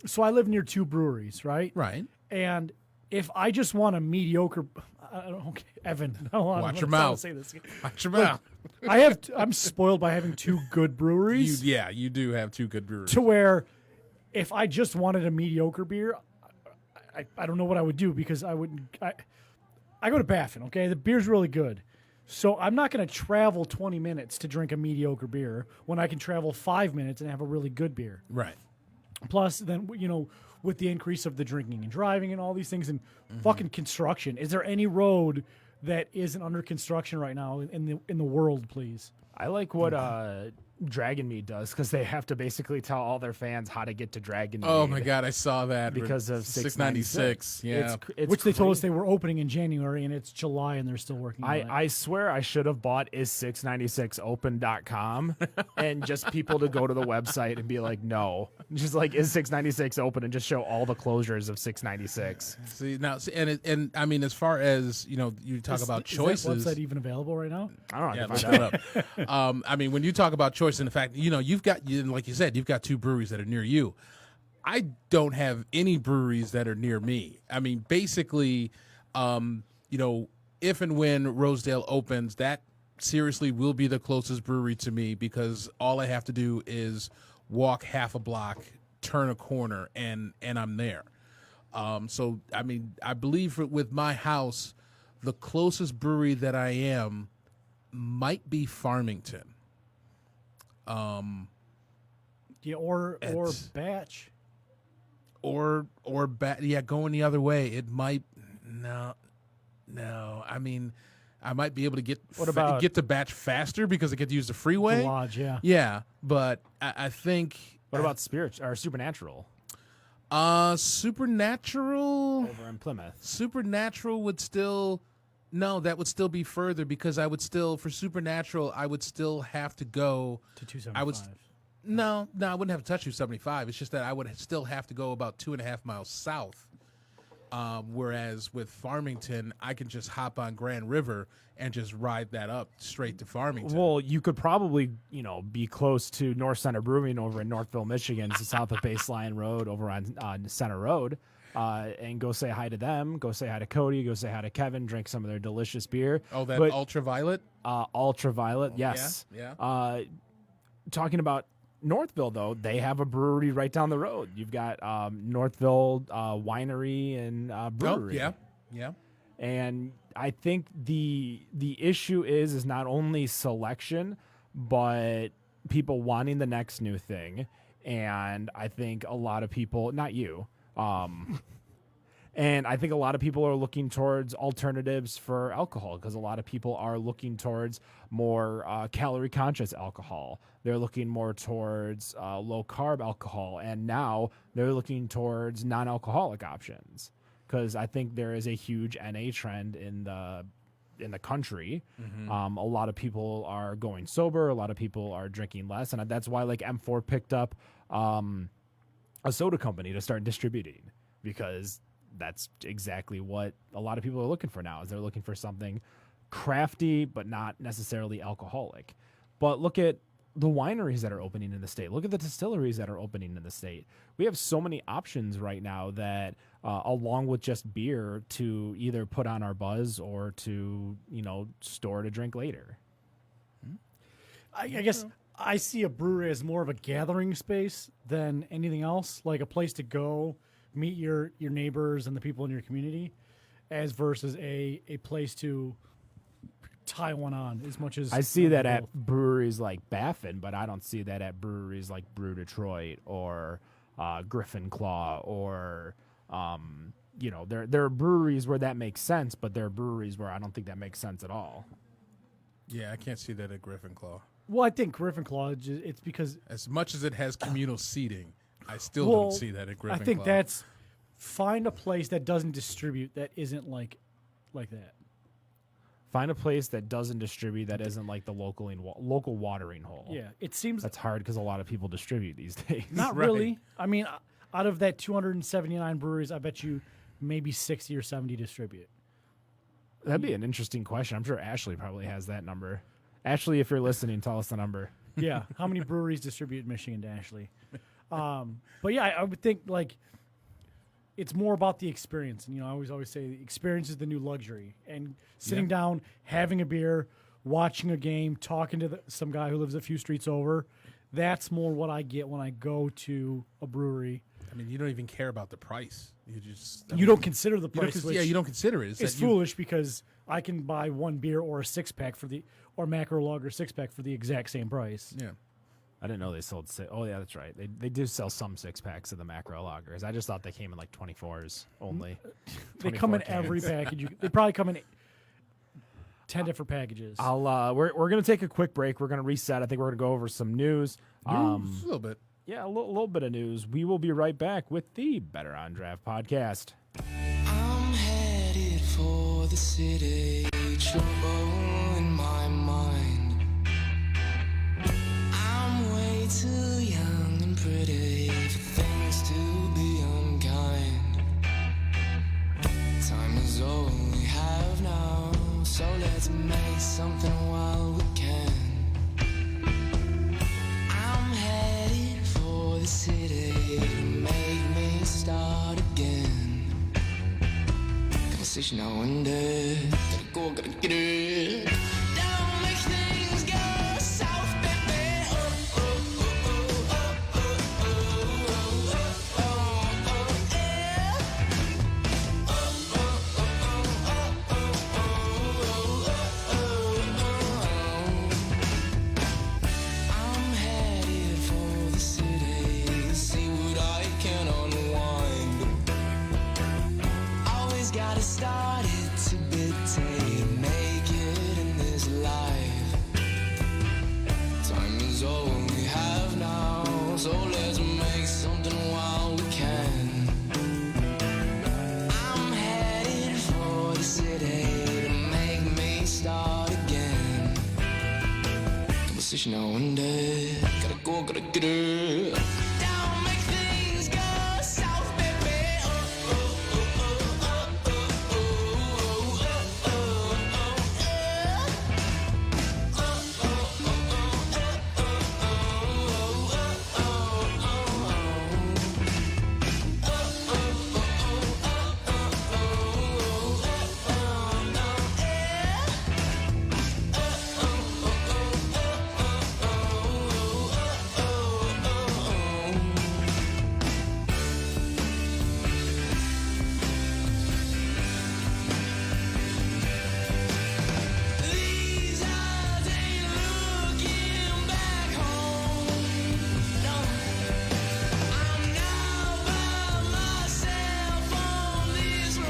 so I live near 2 breweries, right? Right. And if I just want a mediocre, okay, Evan, Watch your mouth. Say this. Watch your mouth. I'm spoiled by having 2 good breweries. You do have 2 good breweries. To where, if I just wanted a mediocre beer, I don't know what I would do, because I go to Baffin. Okay, the beer's really good, so I'm not going to travel 20 minutes to drink a mediocre beer when I can travel 5 minutes and have a really good beer. Right. Plus, then with the increase of the drinking and driving and all these things and fucking construction, is there any road that isn't under construction right now in the world? Please. I like what Dragon Mead does because they have to basically tell all their fans how to get to Dragon Mead. Oh my God, I saw that Because of 696. Yeah, It's Which they told us crazy. they were opening in January, and it's July, and they're still working on it. I swear I should have bought is696open.com and just people to go to the website and be like, no. Just like, is 696 open, and just show all the closures of 696. See now, and I mean, as far as you talk about choices. Is that website even available right now? I don't know. Yeah, I look can find that up. I mean, when you talk about choice, and the fact you've got, like you said, you've got 2 breweries that are near you. I don't have any breweries that are near me. I mean, basically, if and when Rosedale opens, that seriously will be the closest brewery to me because all I have to do is walk half a block, turn a corner, and I'm there. So, I mean, I believe with my house, the closest brewery that I am might be Farmington. Yeah, or batch. Or going the other way. It might no. I mean, I might be able to get to Batch faster because I get to use the freeway. The Lodge, yeah. Yeah, but I think. What about Supernatural Supernatural? over in Plymouth? Supernatural would still. No, that would still be further because for Supernatural, I would still have to go To 275. No, I wouldn't have to touch 275. It's just that I would still have to go about 2.5 miles south. Whereas with Farmington, I can just hop on Grand River and just ride that up straight to Farmington. Well, you could probably, be close to North Center Brewing over in Northville, Michigan, south of Baseline Road over on Center Road, and go say hi to them. Go say hi to Cody. Go say hi to Kevin. Drink some of their delicious beer. Oh, that But, Ultraviolet? Ultraviolet, yes. Yeah. Talking about Northville, though, they have a brewery right down the road. You've got Northville Winery and Brewery. Oh, yeah. And I think the issue is not only selection, but people wanting the next new thing. And I think a lot of people, not you, and I think a lot of people are looking towards alternatives for alcohol because a lot of people are looking towards more calorie conscious alcohol. They're looking more towards low carb alcohol. And now they're looking towards non-alcoholic options because I think there is a huge NA trend in the country. Mm-hmm. A lot of people are going sober. A lot of people are drinking less. And that's why like M4 picked up a soda company to start distributing because that's exactly what a lot of people are looking for now is they're looking for something crafty but not necessarily alcoholic. But look at the wineries that are opening in the state. Look at the distilleries that are opening in the state. We have so many options right now that along with just beer to either put on our buzz or to, store to drink later. I guess I see a brewery as more of a gathering space than anything else, like a place to go meet your neighbors and the people in your community, as versus a place to tie one on as much as I see that at breweries like Baffin, but I don't see that at breweries like Brew Detroit or Griffin Claw or there are breweries where that makes sense, but there are breweries where I don't think that makes sense at all. Yeah, I can't see that at Griffin Claw. Well, I think Griffin Claw, it's because As much as it has communal seating, I still don't see that at Griffin Claw. I think that's find a place that doesn't distribute that isn't like that. Find a place that doesn't distribute that isn't like the local watering hole. Yeah, it seems That's hard because a lot of people distribute these days. not Right. really. I mean, out of that 279 breweries, I bet you maybe 60 or 70 distribute. That'd be an interesting question. I'm sure Ashley probably has that number. Ashley, if you're listening, tell us the number. Yeah, how many breweries distribute in Michigan, Ashley? But yeah, I would think like it's more about the experience. And I always say the experience is the new luxury. And sitting down, having a beer, watching a game, talking to some guy who lives a few streets over, that's more what I get when I go to a brewery. I mean, you don't even care about the price. You don't consider the price. You don't consider it. It's foolish because I can buy one beer or a 6-pack or macro lager 6-pack for the exact same price. Yeah. I didn't know they sold Oh, yeah, that's right. They do sell some 6-packs of the macro lagers. I just thought they came in like 24s only. They come in 24 cans. every package. They probably come in 10 different packages. We're gonna take a quick break. We're gonna reset. I think we're gonna go over some news. A little bit. Yeah, a little bit of news. We will be right back with the Better on Draft podcast. I'm headed for the city, trouble in my mind. I'm way too young and pretty for things to be unkind. Time is all we have now, so let's make something while we can. I'm headed for the city to make me start again. Conversation now and then. Gotta go, gotta get it. Don't make things go south, baby. Oh, oh, oh, oh, oh, oh, oh, oh, oh, yeah. Oh, oh, oh, oh, oh, oh, oh, oh. I'm headed for the city. See what I can unwind. Always gotta start it to dictate, make it in this life. Time is all we have now, so let's make something while we can. I'm headed for the city to make me start again. Conversation now and then. Gotta go, gotta get it. Don't make things go south, baby. Oh, oh, oh, oh, oh, oh, oh, oh, oh, oh, yeah. Oh, oh, oh, oh, oh, oh, These eyes ain't looking back home. No, I'm now by myself on this road.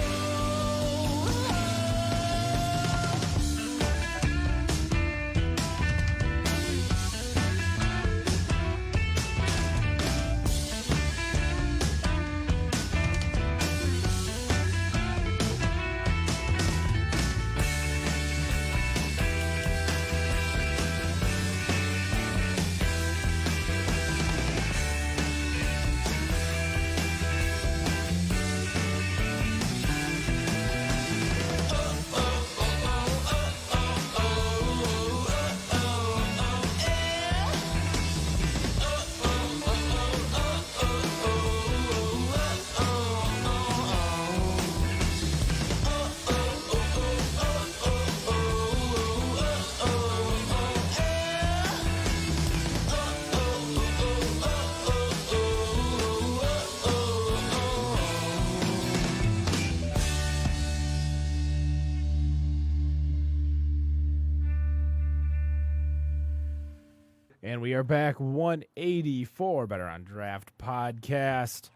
And we are back 184 Better on Draft podcast.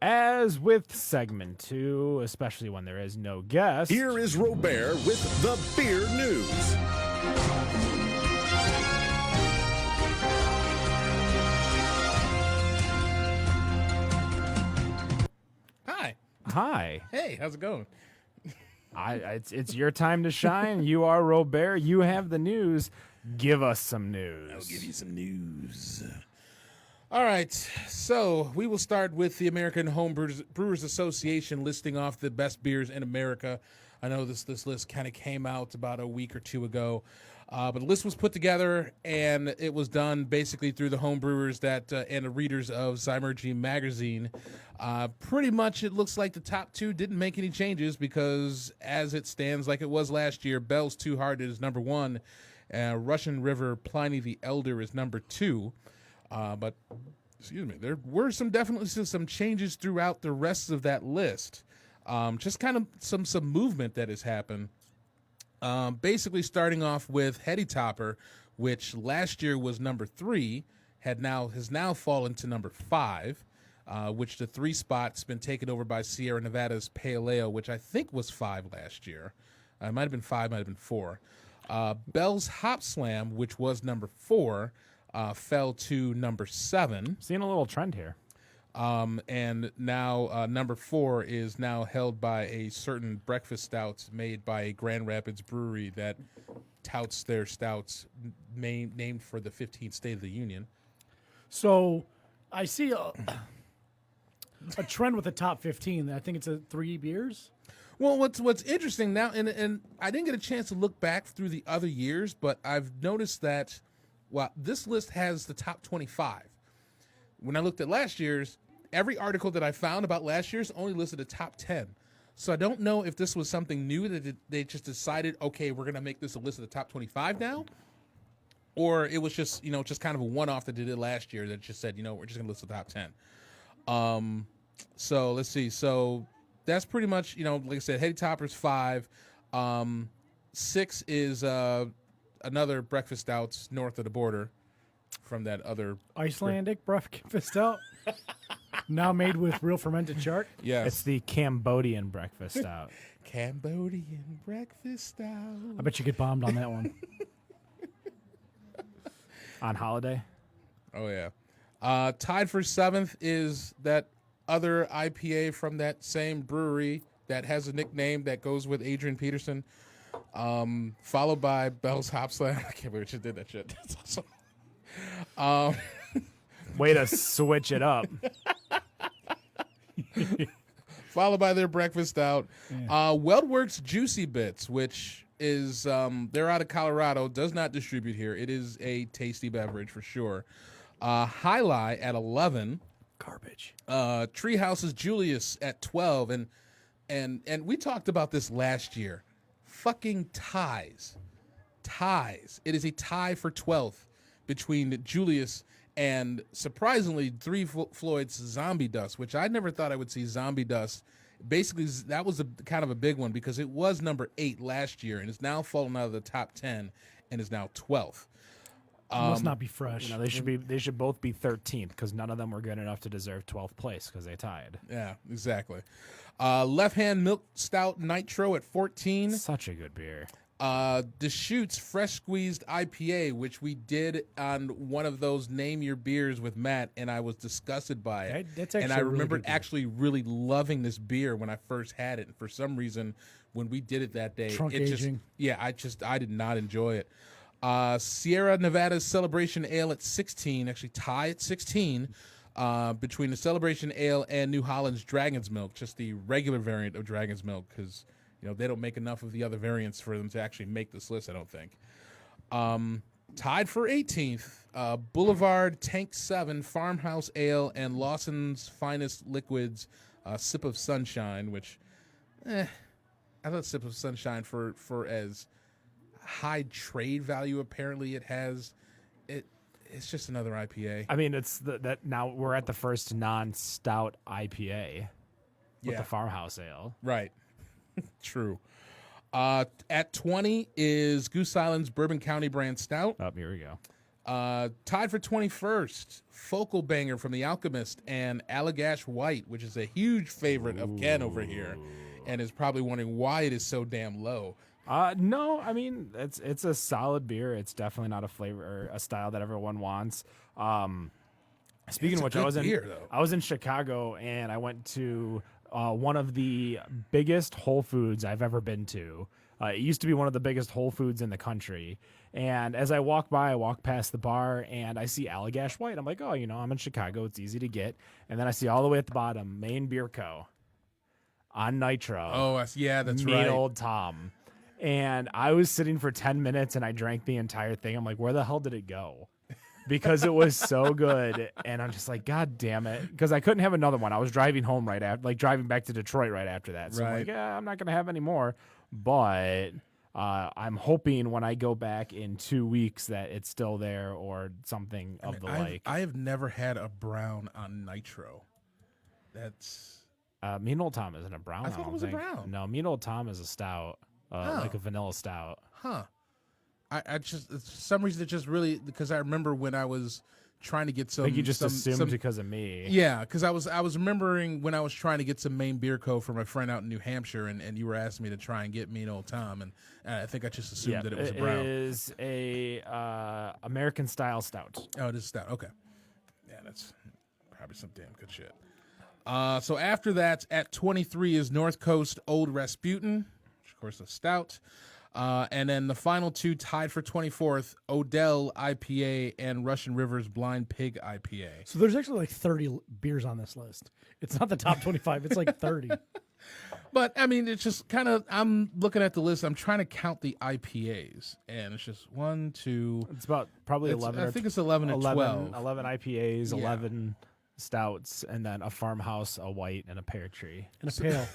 As with segment 2, especially when there is no guest. Here is Robert with the beer news. Hi. Hi. Hey, how's it going? It's your time to shine. You are Robert. You have the news. Give us some news. I'll give you some news. All right, so we will start with the American Home Brewers Association listing off the best beers in America. I know this list kind of came out about a week or two ago, but the list was put together, and it was done basically through the home brewers that and the readers of Zymergy magazine. Pretty much it looks like the top 2 didn't make any changes because as it stands like it was last year, Bell's Too Hard is number 1, Russian River Pliny the Elder is number 2. But excuse me, there were definitely some changes throughout the rest of that list. Just kind of some movement that has happened. Basically starting off with Heady Topper, which last year was number 3, has now fallen to number 5, which the 3 spot's been taken over by Sierra Nevada's Pale Ale, which I think was 5 last year. It might have been 5, might have been 4. Bell's Hop Slam, which was number 4, fell to number 7. Seeing a little trend here. And now number 4 is now held by a certain breakfast stouts made by Grand Rapids Brewery that touts their stouts named for the 15th State of the Union. So I see a trend with the top 15. I think it's 3 beers. Well, what's interesting now, and I didn't get a chance to look back through the other years, but I've noticed that this list has the top 25. When I looked at last year's, every article that I found about last year's only listed the top 10. So I don't know if this was something new that they just decided, okay, we're going to make this a list of the top 25 now, or it was just, just kind of a one-off that they did last year that just said, we're just going to list the top 10. So let's see. So that's pretty much, like I said, Heady Topper's 5. 6 is another breakfast stouts north of the border from that other Icelandic breakfast stout. Now made with real fermented shark. Yes. It's the Cambodian breakfast stout. Cambodian breakfast stout. I bet you get bombed on that one. On holiday. Oh, yeah. Tied for 7th is that other IPA from that same brewery that has a nickname that goes with Adrian Peterson, followed by Bell's Hop Slam. I can't believe you did that shit. That's awesome. Way to switch it up. Followed by their breakfast stout. Yeah. Weldworks Juicy Bits, which is, they're out of Colorado, does not distribute here. It is a tasty beverage for sure. High Lie at 11. Garbage. Treehouse's Julius at 12. And we talked about this last year. Fucking ties. It is a tie for 12th between Julius and, surprisingly, 3 Floyd's Zombie Dust, which I never thought I would see Zombie Dust. Basically, that was kind of a big one because it was number 8 last year and is now fallen out of the top 10 and is now 12th. Must not be fresh. They should both be 13th because none of them were good enough to deserve 12th place because they tied. Yeah, exactly. Left Hand Milk Stout Nitro at 14. Such a good beer. Deschutes Fresh Squeezed IPA, which we did on one of those Name Your Beers with Matt, and I was disgusted by it. That's actually and I a really remembered good beer. actually really loving this beer when I first had it. And for some reason, when we did it that day, Trunk it aging. I did not enjoy it. Sierra Nevada's Celebration Ale at 16, actually tie at 16, between the Celebration Ale and New Holland's Dragon's Milk, just the regular variant of Dragon's Milk, because they don't make enough of the other variants for them to actually make this list, I don't think. Tied for 18th, Boulevard Tank 7 Farmhouse Ale and Lawson's Finest Liquids Sip of Sunshine, which I thought Sip of Sunshine for as high trade value apparently it has, it's just another IPA. I mean, it's that now we're at the first non-stout IPA with the Farmhouse Ale. Right. True. At 20 is Goose Island's Bourbon County brand stout. Oh, here we go. Tied for 21st, Focal Banger from The Alchemist and Allagash White, which is a huge favorite of Ken over here and is probably wondering why it is so damn low. No, I mean it's a solid beer. It's definitely not a flavor or a style that everyone wants. Speaking of which, I was in Chicago and I went to one of the biggest Whole Foods I've ever been to. It used to be one of the biggest Whole Foods in the country. And as I walk past the bar and I see Allagash White. I'm like, oh, I'm in Chicago. It's easy to get. And then I see all the way at the bottom, Maine Beer Co. on Nitro. Oh, yeah, that's right. Mean old Tom. And I was sitting for 10 minutes and I drank the entire thing. I'm like, where the hell did it go? Because it was so good. And I'm just like, God damn it. Because I couldn't have another one. I was driving home right after, driving back to Detroit right after that. So I'm like, yeah, I'm not going to have any more. But I'm hoping when I go back in 2 weeks that it's still there or something of the like. I have never had a brown on Nitro. That's... Mean Old Tom isn't a brown. I thought it was a brown. No, Mean Old Tom is a stout. Like a vanilla stout. Huh. I just, for some reason, it just really, because I remember when I was trying to get some. I think you just some, assumed some, because of me. Yeah, because I was remembering when I was trying to get some Maine Beer Co. for my friend out in New Hampshire, and you were asking me to try and get Mean Old Tom, and I think I just assumed that it was a brown. It is a American style stout. Oh, it is stout. Okay, yeah, that's probably some damn good shit. So after that, at 23 is North Coast Old Rasputin, which of course is stout. And then the final two tied for 24th, Odell IPA and Russian River's Blind Pig IPA. So there's actually like 30 beers on this list. It's not the top 25. It's like 30. But, I mean, it's just kind of, I'm looking at the list. I'm trying to count the IPAs. And it's just 1, 2. It's about probably 11. I think it's 11 and 12. 11 IPAs, Yeah. 11 stouts, and then a farmhouse, a white, and a pear tree. And a pale.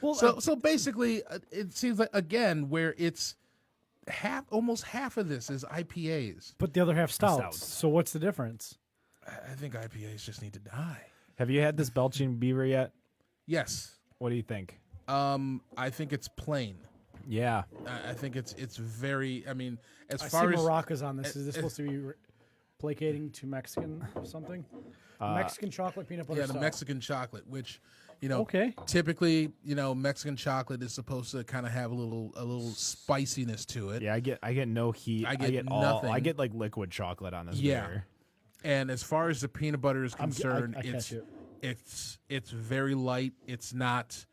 Well, So basically, it seems like, again, where it's almost half of this is IPAs. but the other half stouts. Stouts. So what's the difference? I think IPAs just need to die. Have you had this Belching Beaver yet? Yes. What do you think? I think it's plain. Yeah. I think it's very. I mean, as I far see as maracas on this. Is this supposed to be placating to Mexican something? Mexican chocolate peanut butter the stout. Mexican chocolate, which Okay. typically Mexican chocolate is supposed to kind of have a little spiciness to it. Yeah, I get no heat. I get I nothing. get like liquid chocolate on this Yeah. beer. And as far as the peanut butter is concerned, I catch it. it's very light. It's not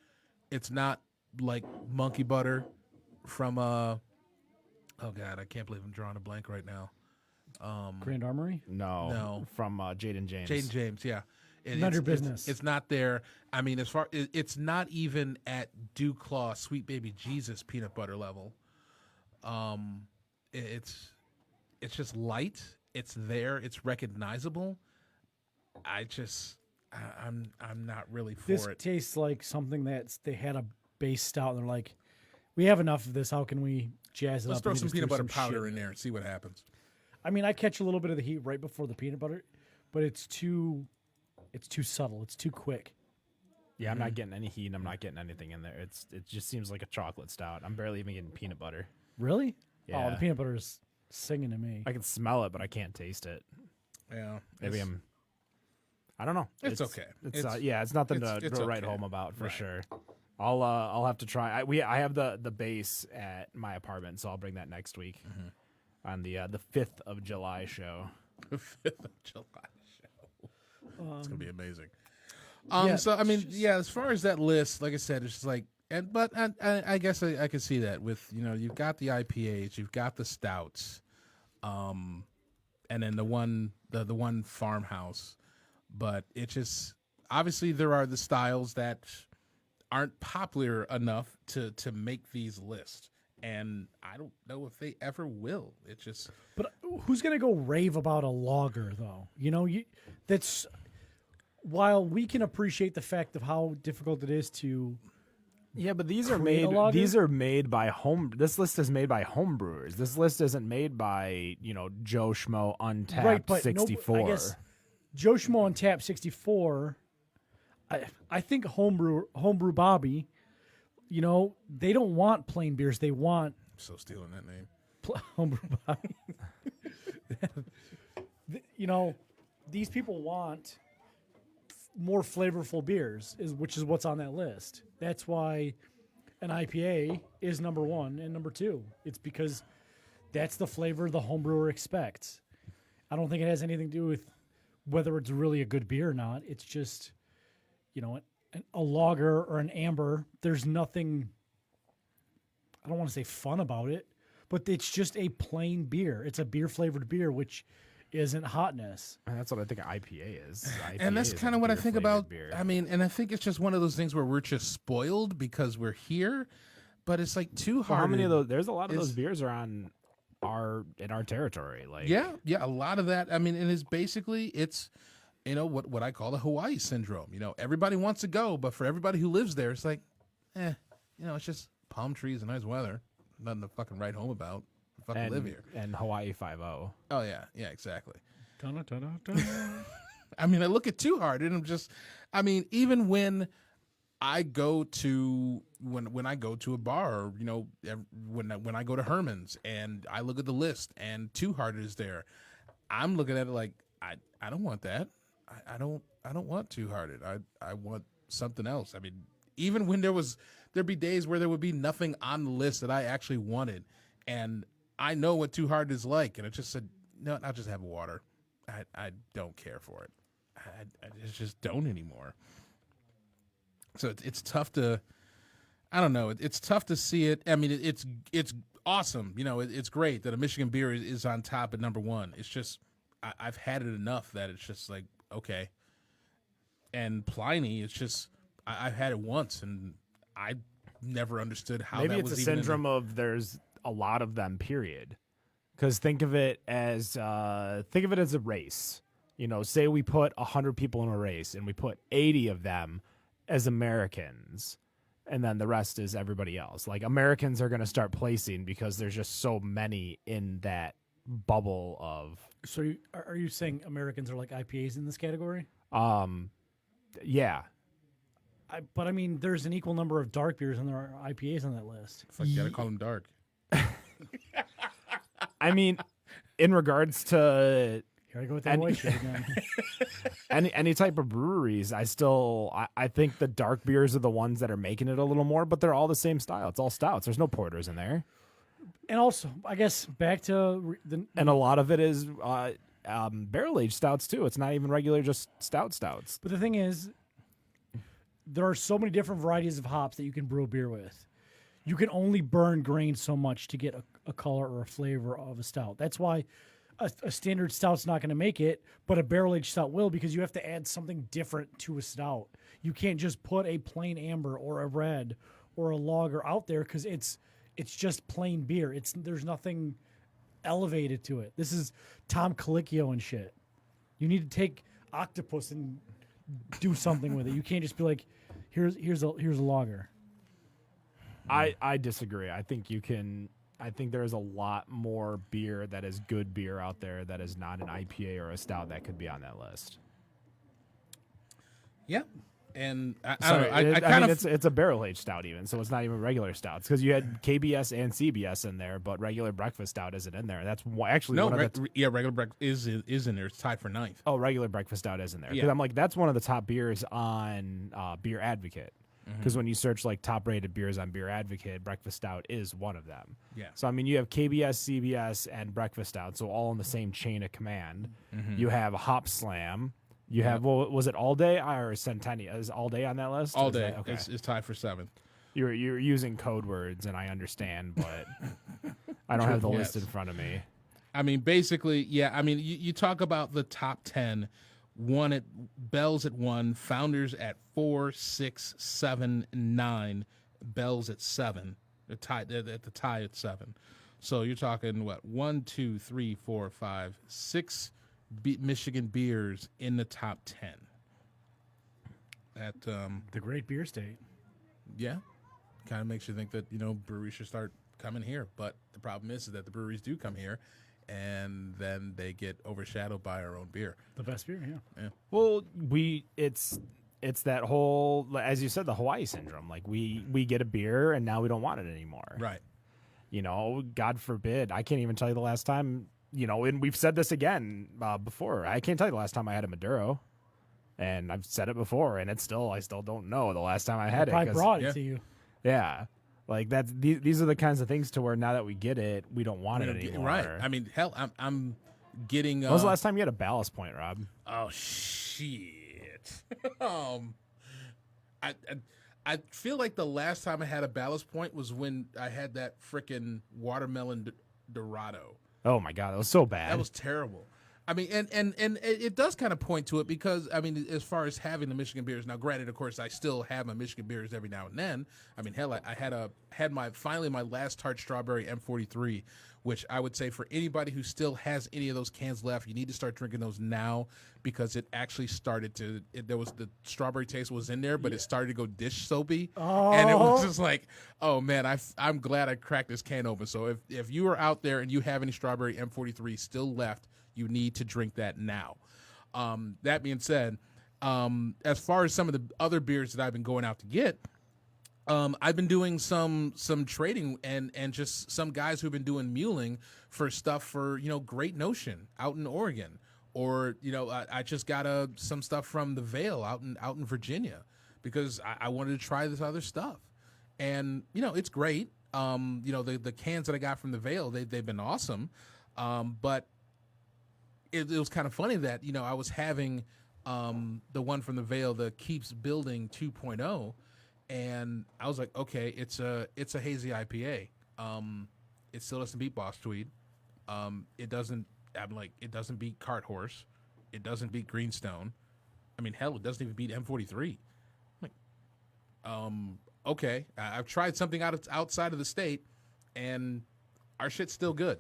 like monkey butter from oh god, I can't believe I'm drawing a blank right now. Grand Armory? No. From Jaden James. Jaden James, yeah. None of your business. It's not there. I mean, it's not even at Dew Claw Sweet Baby Jesus peanut butter level. It's just light. It's there. It's recognizable. I'm not really for This it. tastes like something they had a base stout and they're like, we have enough of this. How can we jazz it Let's up? throw and some just peanut do butter some powder shit? in there and see what happens. I mean, I catch a little bit of the heat right before the peanut butter, but it's too subtle. It's too quick. Yeah, I'm not getting any heat. I'm not getting anything in there. It just seems like a chocolate stout. I'm barely even getting peanut butter. Really? Yeah. Oh, the peanut butter is singing to me. I can smell it, but I can't taste it. Yeah, Maybe I don't know. It's okay. It's nothing it's to write okay. home about for Right. sure. I'll have to try. I have the base at my apartment, so I'll bring that next week on the 5th of July show. 5th of July show. It's gonna be amazing. yeah, So I mean, yeah. As far as that list, like I said, it's just like, but I guess I could see that with you've got the IPAs, you've got the stouts, and then the one farmhouse, but it just obviously there are the styles that aren't popular enough to make these lists. And I don't know if they ever will. It's just But who's gonna go rave about a lager though? That's while we can appreciate the fact of how difficult it is to. Yeah, but these are Create a made. lager? These are made by home. This list is made by home brewers. This list isn't made by Joe Schmo Untapped Right, but 64. I guess Joe Schmo on Tap 64. I think homebrew Bobby. They don't want plain beers. They want I'm so stealing that name. homebrew Bobby. These people want more flavorful beers, which is what's on that list. That's why an IPA is number one and number two. It's because that's the flavor the homebrewer expects. I don't think it has anything to do with whether it's really a good beer or not. It's just, a lager or an amber. There's nothing, I don't want to say fun about it, but it's just a plain beer. It's a beer flavored beer, which isn't hotness. And that's what I think an IPA is. And that's kind of what I think about. Beer. I mean, and I think it's just one of those things where we're just spoiled because we're here, but it's like too hard. How many of those? There's a lot of those beers are in our territory. Like Yeah, a lot of that. I mean, and it's basically what I call the Hawaii syndrome. Everybody wants to go, but for everybody who lives there, it's like, it's just palm trees and nice weather. Nothing to fucking write home about. I fucking live here. And Hawaii 5-0. Oh yeah, exactly. I mean, I look at Too Hard, and I'm just, even when I go to when I go to a bar, or, when I go to Herman's and I look at the list and Too Hard is there, I'm looking at it like, I don't want that. I don't want Two Hearted. I want something else. I mean, even when there'd be days where there would be nothing on the list that I actually wanted, and I know what Two Hearted is like, and it just said, no, I'll just have water. I don't care for it. I just don't anymore. So it's tough to, I don't know. It's tough to see it. I mean, it's awesome. You know, it's great that a Michigan beer is on top at number one. It's just, I've had it enough that it's just like, okay. And Pliny, it's just, I've had it once, and I never understood how Maybe that it's was a even syndrome of there's a lot of them, period. Because think of it as a race. You know, say we put 100 people in a race, and we put 80 of them as Americans, and then the rest is everybody else. Like, Americans are going to start placing because there's just so many in that bubble of. So are you saying Americans are like IPAs in this category? Yeah. But I mean, there's an equal number of dark beers and there are IPAs on that list. Fuck, you gotta call them dark. I mean, in regards to Here I go with that white shit again. any type of breweries, I think the dark beers are the ones that are making it a little more, but they're all the same style. It's all stouts. There's no porters in there. And also, I guess back to And a lot of it is barrel-aged stouts, too. It's not even regular, just stouts. But the thing is, there are so many different varieties of hops that you can brew a beer with. You can only burn grain so much to get a color or a flavor of a stout. That's why a standard stout's not going to make it, but a barrel-aged stout will, because you have to add something different to a stout. You can't just put a plain amber or a red or a lager out there because it's just plain beer. There's nothing elevated to it. This is Tom Colicchio and shit. You need to take octopus and do something with it. You can't just be like, here's a lager. I disagree. I think there is a lot more beer that is good beer out there that is not an IPA or a stout that could be on that list. Yeah. And I Sorry, don't know. I mean, it's a barrel-aged stout even, so it's not even regular stouts, because you had KBS and CBS in there, but regular breakfast stout isn't in there. That's actually no, one of the regular breakfast is in there. It's tied for ninth. Oh, regular breakfast stout is in there. Because Yeah. I'm like, that's one of the top beers on Beer Advocate. Because when you search like top rated beers on Beer Advocate, breakfast stout is one of them. Yeah. So I mean, you have KBS, CBS, and breakfast stout, so all in the same chain of command. You have a Hop Slam. You have, well, was it All Day or Centennial? Is All Day on that list? All Is day. that- okay. It's tied for seventh. You're using code words, and I understand, but I don't have the list in front of me. I mean, basically, yeah. I mean, you talk about the top 10. Bell's at 1, Founders at 4, 6, 7, 9, Bell's at 7. They're tied at the tie at 7. So you're talking what? 1, 2, 3, 4, 5, 6 Michigan beers in the top 10. At The great beer state. yeah, kind of makes you think that breweries should start coming here. But the problem is that the breweries do come here, and then they get overshadowed by our own beer. The best beer, yeah. Well, it's that whole, as you said, the Hawaii syndrome. Like we get a beer and now we don't want it anymore. Right. God forbid. I can't even tell you the last time. And we've said this again before. I can't tell you the last time I had a Maduro, and I've said it before, and I still don't know the last time I had it. I brought it yeah. to you. Yeah. Like these are the kinds of things to where now that we get it, we don't want it anymore. Right. I mean, hell, I'm getting. When was the last time you had a ballast point, Rob? Oh shit. I feel like the last time I had a ballast point was when I had that frickin' watermelon Dorado. Oh my god, that was so bad. That was terrible. I mean, and it does kind of point to it because, I mean, as far as having the Michigan beers, now granted, of course, I still have my Michigan beers every now and then. I mean, hell, I had my last tart strawberry M43, which I would say for anybody who still has any of those cans left, you need to start drinking those now because it actually started to. There was the strawberry taste was in there, but it started to go dish soapy, and it was just like, oh man, I'm glad I cracked this can open. So if you are out there and you have any strawberry M43 still left, you need to drink that now. That being said, as far as some of the other beers that I've been going out to get, I've been doing some trading and just some guys who've been doing muling for stuff for Great Notion out in Oregon, or I just got some stuff from the Vale out in Virginia because I wanted to try this other stuff, and it's great. The cans that I got from the Vale, they've been awesome, but it was kind of funny that I was having the one from the Vale, the Keeps Building 2.0, and I was like, okay, it's a hazy IPA. It still doesn't beat Boss Tweed. It doesn't beat Cart Horse. It doesn't beat Greenstone. I mean, hell, it doesn't even beat M43. I'm like, okay, I've tried something outside of the state, and our shit's still good.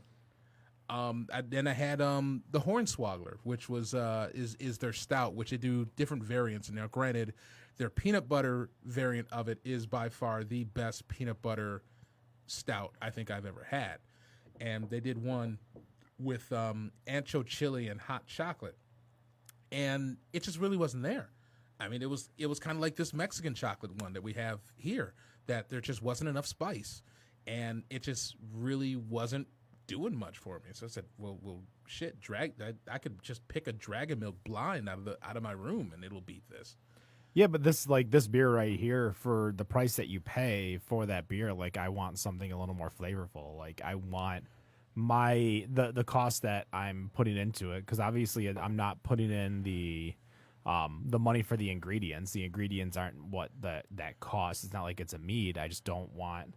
Then I had the Hornswoggler, which was is their stout, which they do different variants. And now, granted, their peanut butter variant of it is by far the best peanut butter stout I think I've ever had. And they did one with ancho chili and hot chocolate, and it just really wasn't there. I mean, it was kind of like this Mexican chocolate one that we have here, that there just wasn't enough spice, and it just really wasn't doing much for me. So I said, well, shit, I could just pick a Dragon Milk blind out of my room, and it'll beat this. Yeah, but this beer right here, for the price that you pay for that beer, like, I want something a little more flavorful. Like, I want the cost that I'm putting into it, because obviously I'm not putting in the money for the ingredients. The ingredients aren't what that costs. It's not like it's a mead. I just want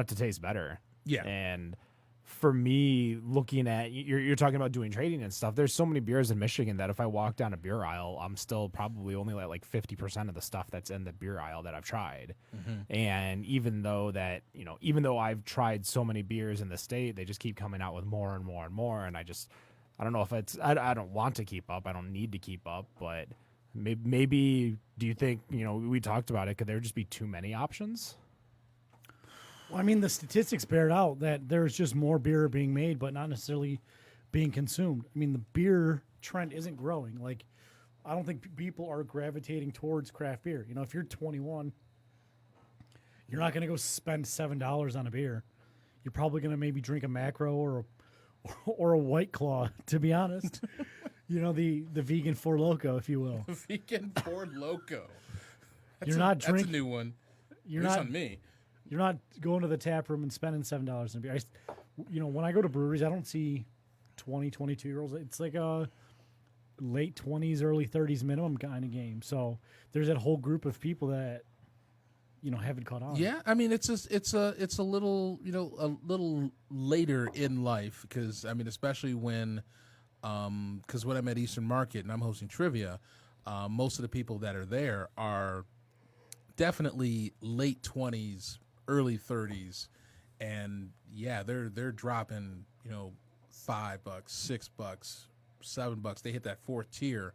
it to taste better. Yeah. And for me, looking at you're talking about doing trading and stuff, there's so many beers in Michigan that if I walk down a beer aisle, I'm still probably only like 50% of the stuff that's in the beer aisle that I've tried. Mm-hmm. And even though I've tried so many beers in the state, they just keep coming out with more and more and more. And I don't know if I don't want to keep up. I don't need to keep up, but maybe do you think, we talked about it, could there just be too many options? Well, I mean, the statistics bear it out that there's just more beer being made, but not necessarily being consumed. I mean, the beer trend isn't growing. Like, I don't think people are gravitating towards craft beer. If you're 21, you're not going to go spend $7 on a beer. You're probably going to maybe drink a Macro or a White Claw, to be honest. The vegan Four Loko, if you will. Vegan Four Loko. That's a new one. You're at least not on me. You're not going to the tap room and spending $7 on a beer. When I go to breweries, I don't see 20, 22-year-olds. It's like a late 20s, early 30s minimum kind of game. So there's that whole group of people that haven't caught on. Yeah, I mean, it's a little a little later in life, because I mean, especially when because when I'm at Eastern Market and I'm hosting trivia, most of the people that are there are definitely late 20s, early 30s, and yeah, they're dropping $5, $6, $7. They hit that fourth tier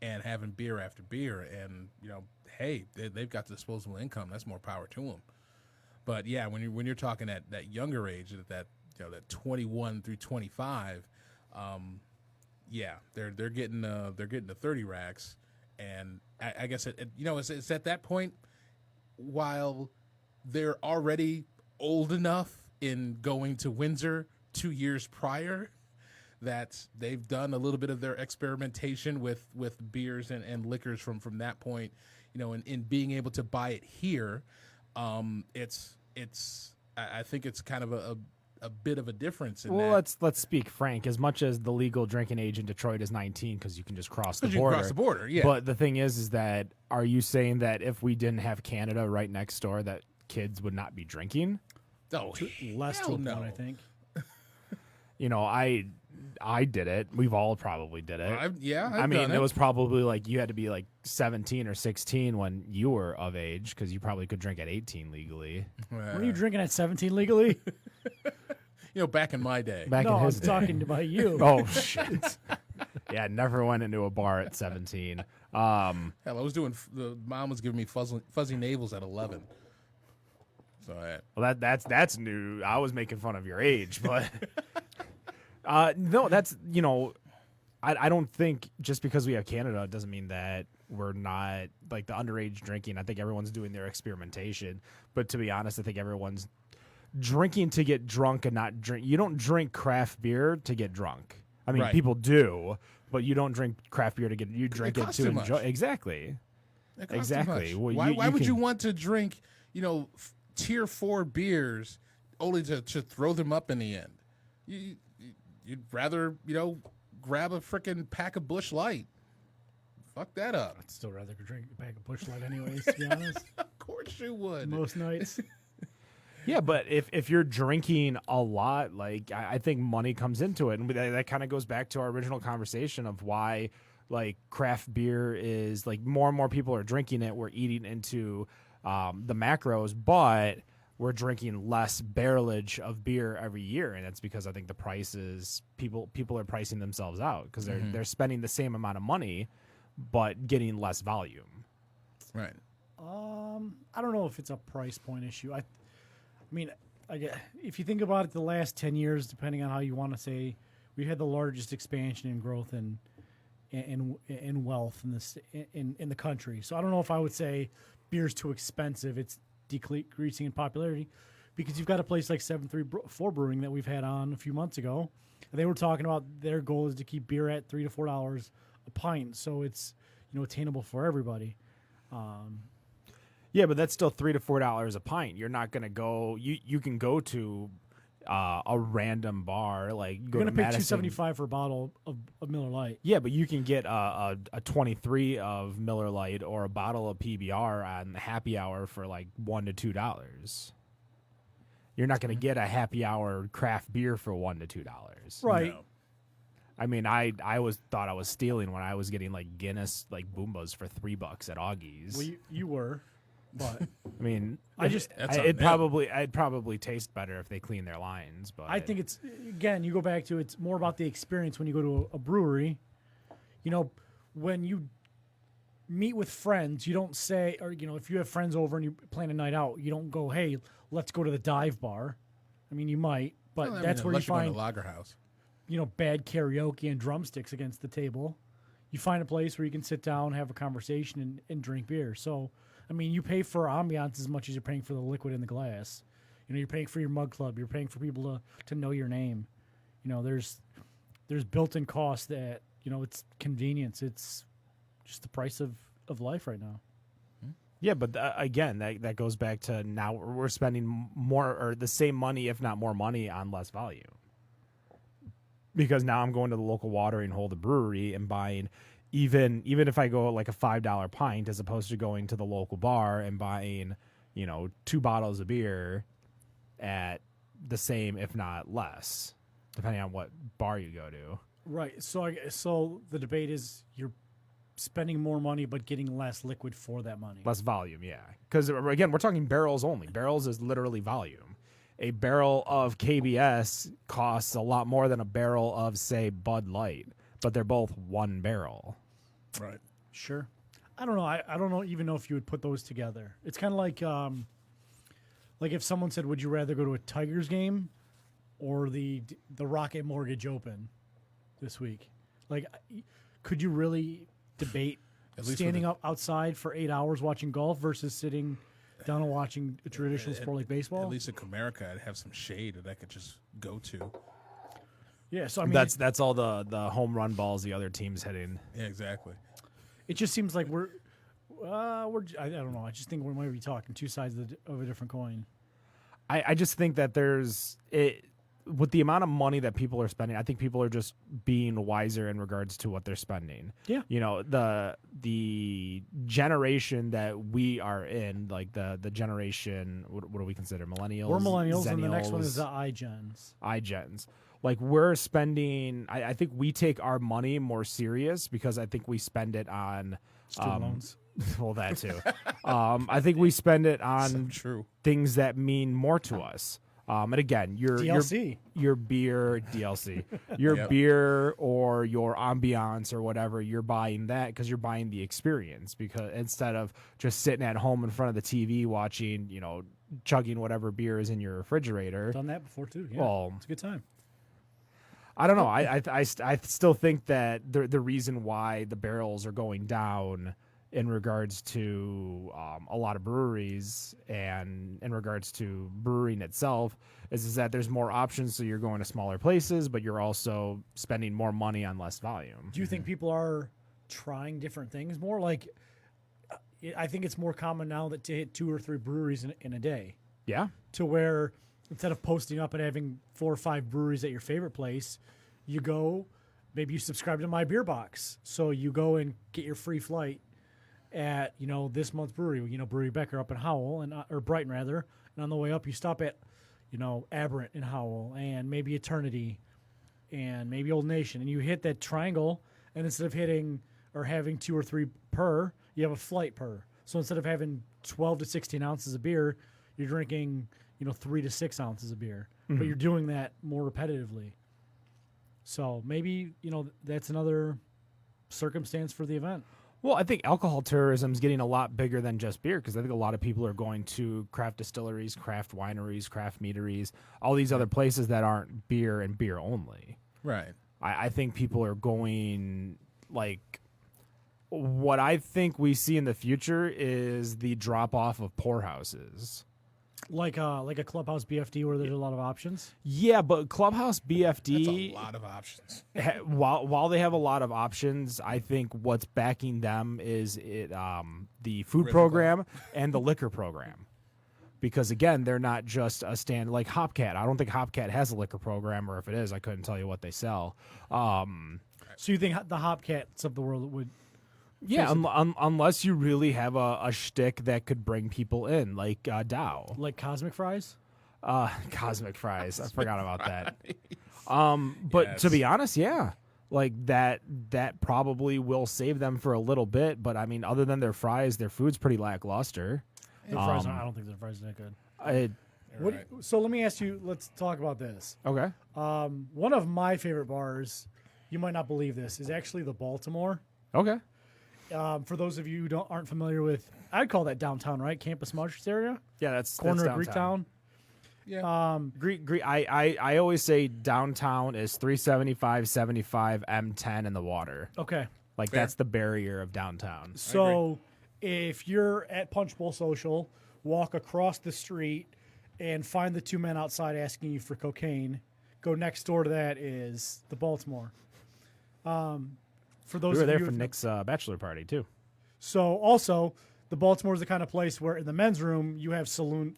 and having beer after beer, and hey, they've got the disposable income. That's more power to them. But yeah, when you're talking at that younger age, that 21 through 25, yeah, they're getting the 30 racks, and I guess it's at that point, while they're already old enough in going to Windsor 2 years prior, that they've done a little bit of their experimentation with beers and liquors from that point, in being able to buy it here. I think it's kind of a bit of a difference in that. Let's speak frank. As much as the legal drinking age in Detroit is 19, because you can just cross the border. You can cross the border, yeah. But the thing is that, are you saying that if we didn't have Canada right next door, that kids would not be drinking? Oh, less to no. one, I think. I did it. We've all probably did it. I mean, done it was probably like you had to be like 17 or 16 when you were of age, because you probably could drink at 18 legally. Were you drinking at 17 legally? Back in my day. In his I was day. talking about you. Oh, shit. Yeah, never went into a bar at 17. Hell, I was doing. The mom was giving me fuzzy navels at 11. So well, that's new. I was making fun of your age, but no, that's I don't think just because we have Canada doesn't mean that we're not, like, the underage drinking. I think everyone's doing their experimentation, but to be honest, I think everyone's drinking to get drunk and not drink. You don't drink craft beer to get drunk. I mean, Right. people do, but you don't drink craft beer you drink it costs to too much. enjoy. Exactly. It costs too Exactly. much. Well, Why would you can- want to drink, tier 4 beers only to throw them up in the end? You'd rather, grab a freaking pack of Busch Light. Fuck that up. I'd still rather drink a bag of Busch Light anyways, to be honest. Of course you would. Most nights. Yeah, but if you're drinking a lot, like I think money comes into it, and that kind of goes back to our original conversation of why like craft beer is like more and more people are drinking it. We're eating into the macros, but we're drinking less barrelage of beer every year, and it's because I think the prices people are pricing themselves out because they're spending the same amount of money, but getting less volume. Right. I don't know if it's a price point issue. I mean, if you think about it, the last 10 years, depending on how you want to say, we had the largest expansion in growth and wealth in the country. So I don't know if I would say beer's too expensive. It's decreasing in popularity because you've got a place like 734 Brewing that we've had on a few months ago. And they were talking about their goal is to keep beer at $3 to $4 a pint, so it's attainable for everybody. Yeah, but that's still $3 to $4 a pint. You're not going to go. You can go to a random bar like go You're to going to pay Madison. $2.75 for a bottle of Miller Lite. Yeah, but you can get a 23 of Miller Lite or a bottle of PBR on happy hour for like $1 to $2. You're not going to get a happy hour craft beer for $1 to $2. Right. No. I mean, thought I was stealing when I was getting like Guinness like Boombas for $3 at Augie's. Well, you were, but I mean, That's on it'd them. probably taste better if they clean their lines. But I think it's, again, you go back to it's more about the experience when you go to a brewery. When you meet with friends, you don't say, or if you have friends over and you plan a night out, you don't go, hey, let's go to the dive bar. I mean, you might, but Well, I that's mean, where you unless you're going find to Lager House. bad karaoke and drumsticks against the table. You find a place where you can sit down, have a conversation, and drink beer. So, I mean, you pay for ambiance as much as you're paying for the liquid in the glass. You're paying for your mug club. You're paying for people to know your name. There's built-in costs that, it's convenience. It's just the price of life right now. yeah, but again, that goes back to now we're spending more or the same money, if not more money, on less volume. Because now I'm going to the local watering hole, the brewery, and buying even if I go like a $5 pint as opposed to going to the local bar and buying 2 bottles of beer at the same, if not less, depending on what bar you go to. Right. So the debate is you're spending more money but getting less liquid for that money. Less volume, yeah. Because again, we're talking barrels only. Barrels is literally volume. A barrel of KBS costs a lot more than a barrel of, say, Bud Light, but they're both one barrel. Right. Sure. I don't know. I don't even know if you would put those together. It's kind of like if someone said, would you rather go to a Tigers game or the Rocket Mortgage Open this week? Like, could you really debate At least standing up outside for 8 hours watching golf versus sitting down and watching a traditional sport like baseball? At least in Comerica, I'd have some shade that I could just go to. Yeah, so I mean, That's all the home run balls the other team's hitting. Yeah, exactly. it just seems like we're I don't know. I just think we might be talking two sides of a different coin. I just think that with the amount of money that people are spending, I think people are just being wiser in regards to what they're spending. Yeah. The generation that we are in, like the generation, what do we consider? Millennials? We're millennials, and the next one Zennials, is the iGens. iGens. Like we're spending, I think we take our money more serious because I think we spend it on Student loans. Well, that too. I think we spend it on So true. things that mean more to us. And again, DLC. your beer DLC, your Yep. beer or your ambiance or whatever, you're buying that because you're buying the experience. Because instead of just sitting at home in front of the TV watching, chugging whatever beer is in your refrigerator. Done that before too. Yeah, Well, it's a good time. I don't know. I still think that the reason why the barrels are going down in regards to a lot of breweries and in regards to brewing itself is that there's more options, so you're going to smaller places, but you're also spending more money on less volume. Do you think people are trying different things more? Like, I think it's more common now that to hit 2 or 3 breweries in a day, Yeah. to where instead of posting up and having 4 or 5 breweries at your favorite place, you go, maybe you subscribe to My Beer Box. So you go and get your free flight at, this month's brewery, Brewery Becker up in Howell, or Brighton rather. And on the way up, you stop at, Aberrant in Howell and maybe Eternity and maybe Old Nation. And you hit that triangle, and instead of having 2 or 3 per, you have a flight per. So instead of having 12 to 16 ounces of beer, you're drinking, 3 to 6 ounces of beer. But you're doing that more repetitively. So maybe, that's another circumstance for the event. Well, I think alcohol tourism is getting a lot bigger than just beer, because I think a lot of people are going to craft distilleries, craft wineries, craft meaderies, all these other places that aren't beer and beer only. Right. I think people are going, like, what I think we see in the future is the drop off of pourhouses. Like a Clubhouse BFD where there's a lot of options. Yeah, but Clubhouse BFD, That's a lot of options. while they have a lot of options, I think what's backing them is the food program and the liquor program. Because again, they're not just a stand like Hopcat. I don't think Hopcat has a liquor program, or if it is, I couldn't tell you what they sell. So you think the Hopcats of the world would? Yeah, unless you really have a shtick that could bring people in, like Dow. Like Cosmic Fries? Cosmic Fries. I forgot about that. But to be honest, yeah. Like that probably will save them for a little bit, but I mean, other than their fries, their food's pretty lackluster. Their fries I don't think their fries are that good. Right. So let me ask you, let's talk about this. Okay. One of my favorite bars, you might not believe this, is actually the Baltimore. Okay. For those of you who aren't familiar with, I'd call that downtown, right? Campus Martius area? Yeah, that's Corner that's of Greektown. Yeah. Greek. I always say downtown is 375, 75, M10 in the water. Okay. Like Fair. that's the barrier of downtown. So if you're at Punch Bowl Social, walk across the street and find the 2 men outside asking you for cocaine, go next door to that is the Baltimore. For those We were of there you for who- Nick's bachelor party too. So also, the Baltimore is the kind of place where in the men's room you have saloon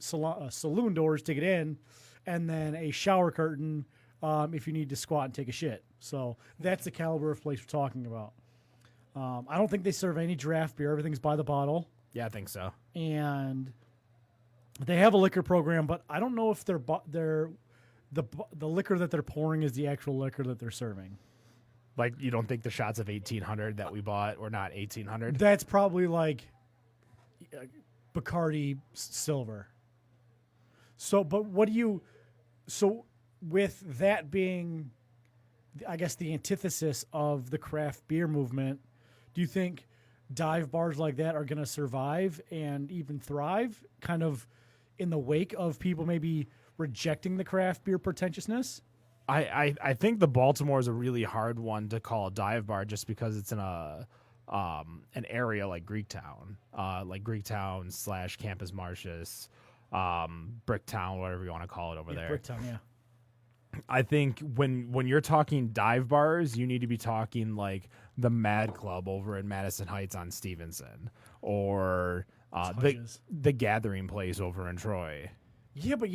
doors to get in, and then a shower curtain if you need to squat and take a shit. So that's the caliber of place we're talking about. I don't think they serve any draft beer. Everything's by the bottle, Yeah, I think so. and they have a liquor program, but I don't know if the liquor that they're pouring is the actual liquor that they're serving. Like, you don't think the shots of 1800 that we bought were not 1800? That's probably like Bacardi Silver. So, but what do you? So, with that being, I guess, the antithesis of the craft beer movement, do you think dive bars like that are going to survive and even thrive, kind of in the wake of people maybe rejecting the craft beer pretentiousness? I think the Baltimore is a really hard one to call a dive bar just because it's in an area like Greektown / Campus Martius, Bricktown, whatever you want to call it over there. Bricktown, yeah. I think when you're talking dive bars, you need to be talking like the Mad Club over in Madison Heights on Stevenson, or the Gathering Place over in Troy. Yeah, but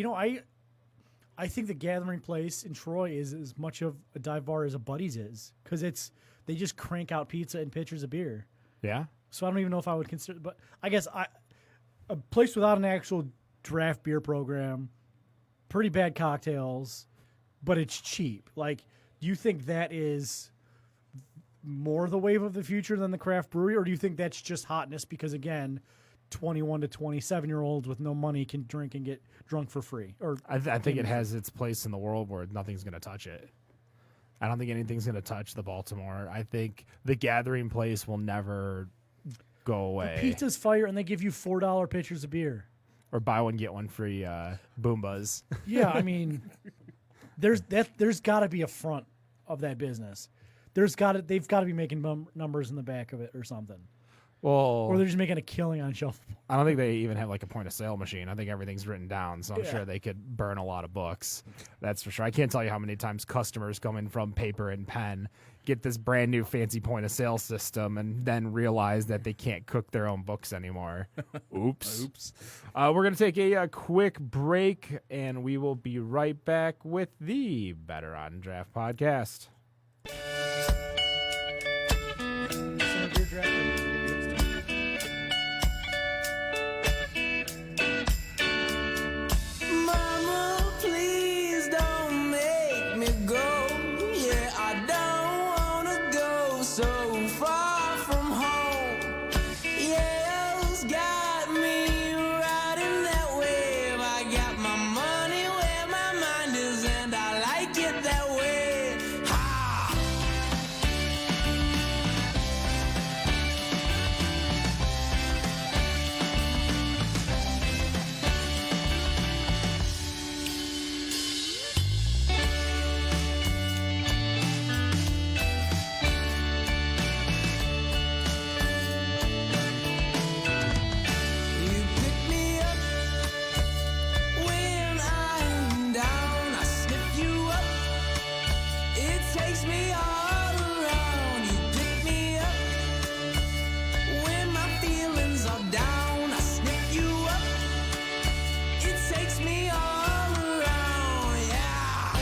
I think the Gathering Place in Troy is as much of a dive bar as a Buddy's is, because they just crank out pizza and pitchers of beer. Yeah. So I don't even know if I would consider, but I guess a place without an actual draft beer program, pretty bad cocktails, but it's cheap. Like, do you think that is more the wave of the future than the craft brewery, or do you think that's just hotness because, again, 21 to 27-year-olds with no money can drink and get drunk for free? Or I think it has its place in the world where nothing's going to touch it. I don't think anything's going to touch the Baltimore. I think the Gathering Place will never go away. pizza's fire, and they give you $4 pitchers of beer. Or buy one, get one free Boombas. Yeah, I mean, there's got to be a front of that business. They've got to be making numbers in the back of it or something. Well, or they're just making a killing on shelf. I don't think they even have like a point of sale machine. I think everything's written down, so I'm Yeah. sure they could burn a lot of books. That's for sure. I can't tell you how many times customers come in from paper and pen, get this brand new fancy point of sale system, and then realize that they can't cook their own books anymore. Oops. Oops. We're going to take a quick break, and we will be right back with the Better on Draft podcast. Mama, please don't make me go. Yeah, I don't wanna go so far from home. Yeah, it's got me riding that wave. I got my money where my mind is, and I like it that way. Ha! You pick me up when I'm down. I sniff you up. It takes me all around. You pick me up when my feelings are down. I sniff you up. It takes me all around. Yeah.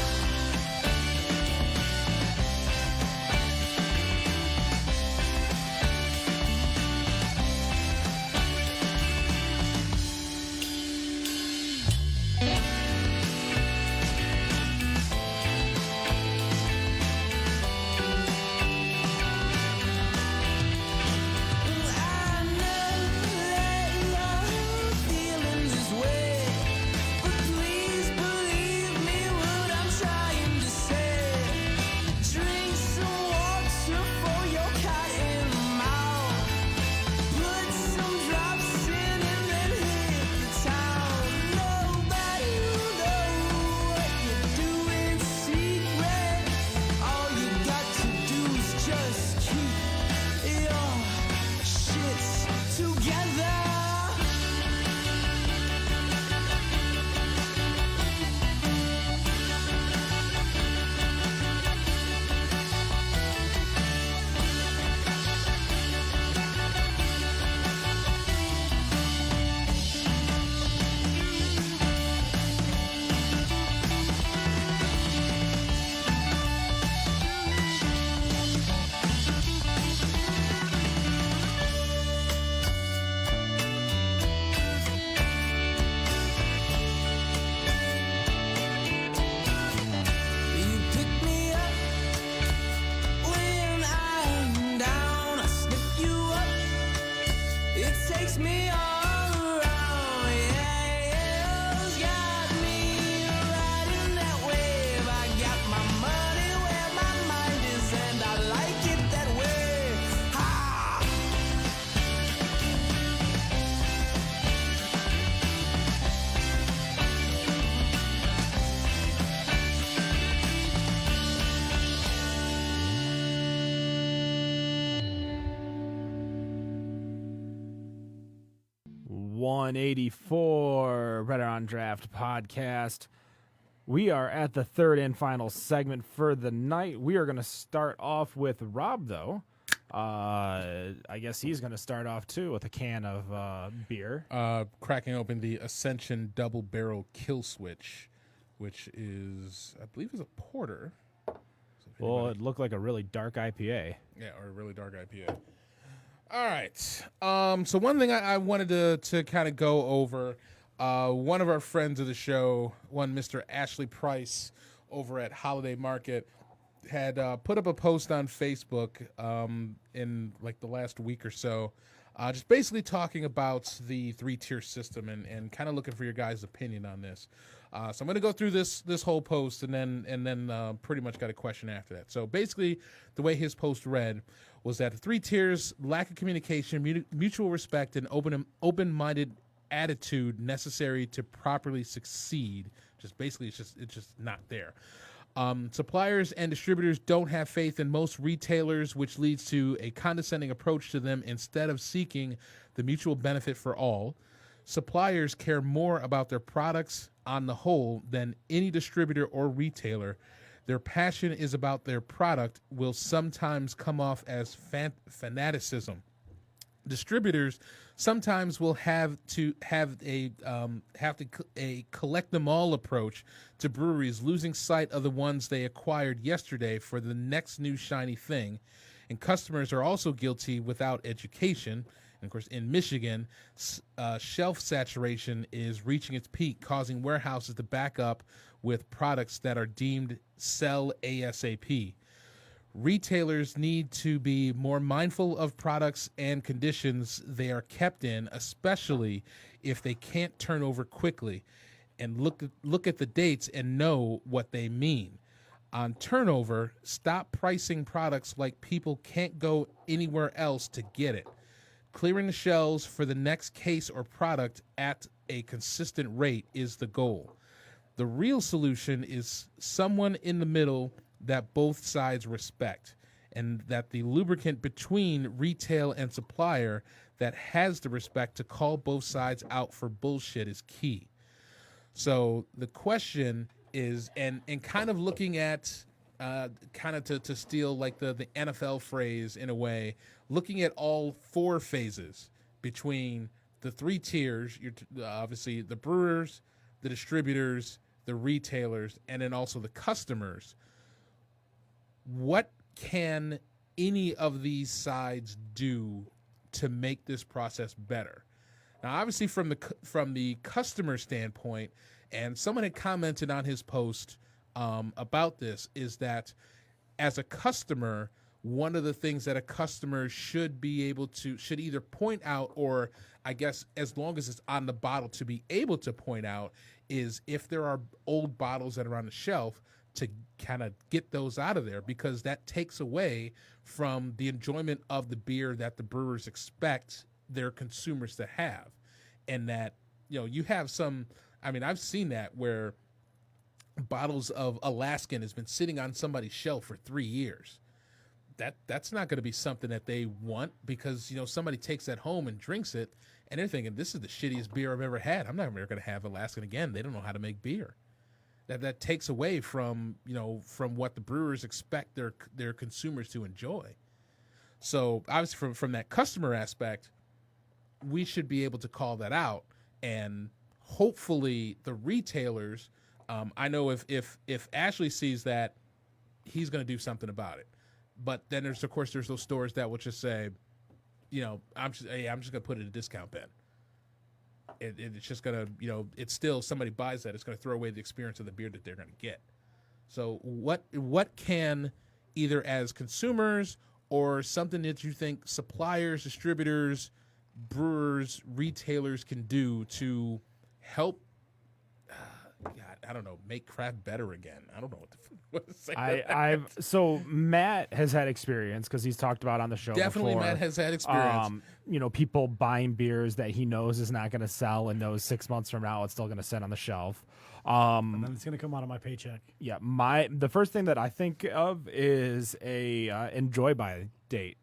I know that your feelings is way, but please believe me what I'm trying to say. Drink some water for your cotton mouth. Put some drops in and then hit the town. Nobody will know what you're doing secret. All you got to do is just keep your shits together. You pick me up when I'm down. I sniff you up. It takes me all around. Yeah, it's got me riding that wave. I got my money where my mind is, and I like it that way. Ha! $184 Better on Draft podcast. We are at the third and final segment for the night. We are going to start off with Rob, though. I guess he's going to start off, too, with a can of beer. Cracking open the Ascension Double Barrel Kill Switch, which is, I believe, is a porter. So if Well, anybody- it looked like a really dark IPA. yeah, or a really dark IPA. All right. So one thing I wanted to kind of go over, one of our friends of the show, one Mr. Ashley Price over at Holiday Market, had put up a post on Facebook in like the last week or so, just basically talking about the 3-tier system and kind of looking for your guys' opinion on this. So I'm going to go through this whole post and then pretty much got a question after that. So basically, the way his post read was that the 3 tiers: lack of communication, mutual respect, and open-minded attitude necessary to properly succeed. Just basically, it's just not there. Suppliers and distributors don't have faith in most retailers, which leads to a condescending approach to them instead of seeking the mutual benefit for all. Suppliers care more about their products on the whole than any distributor or retailer. Their passion is about their product will sometimes come off as fanaticism. Distributors sometimes will have a collect them all approach to breweries, losing sight of the ones they acquired yesterday for the next new shiny thing. And customers are also guilty without education. And of course, in Michigan, shelf saturation is reaching its peak, causing warehouses to back up with products that are deemed sell ASAP. Retailers need to be more mindful of products and conditions they are kept in, especially if they can't turn over quickly, and look at the dates and know what they mean. On turnover, stop pricing products like people can't go anywhere else to get it. Clearing the shelves for the next case or product at a consistent rate is the goal. The real solution is someone in the middle that both sides respect, and that the lubricant between retail and supplier that has the respect to call both sides out for bullshit is key. So the question is, and kind of looking at, kind of to steal like the NFL phrase in a way, looking at all four phases between the three tiers, obviously the brewers, the distributors, the retailers, and then also the customers. What can any of these sides do to make this process better? Now, obviously, from the customer standpoint, and someone had commented on his post about this, is that as a customer, one of the things that a customer should either point out, or I guess as long as it's on the bottle to be able to point out, is if there are old bottles that are on the shelf, to kind of get those out of there, because that takes away from the enjoyment of the beer that the brewers expect their consumers to have. And that, you have some, I've seen that where bottles of Alaskan has been sitting on somebody's shelf for 3 years. That's not going to be something that they want, because, somebody takes that home and drinks it and they're thinking, this is the shittiest beer I've ever had. I'm never going to have Alaskan again. They don't know how to make beer. That takes away from what the brewers expect their consumers to enjoy. So obviously from that customer aspect, we should be able to call that out, and hopefully the retailers, I know if Ashley sees that, he's going to do something about it. But then there's those stores that will just say, I'm just going to put it in a discount bin. It's just going to, it's still, somebody buys that, it's going to throw away the experience of the beer that they're going to get. So what can, either as consumers or something that you think suppliers, distributors, brewers, retailers can do to help, I don't know, make craft better again? I don't know what to say. So Matt has had experience, because he's talked about on the show Definitely before. Matt has had experience. People buying beers that he knows is not going to sell, and knows 6 months from now it's still going to sit on the shelf. And then it's going to come out of my paycheck. Yeah, the first thing that I think of is a enjoy by date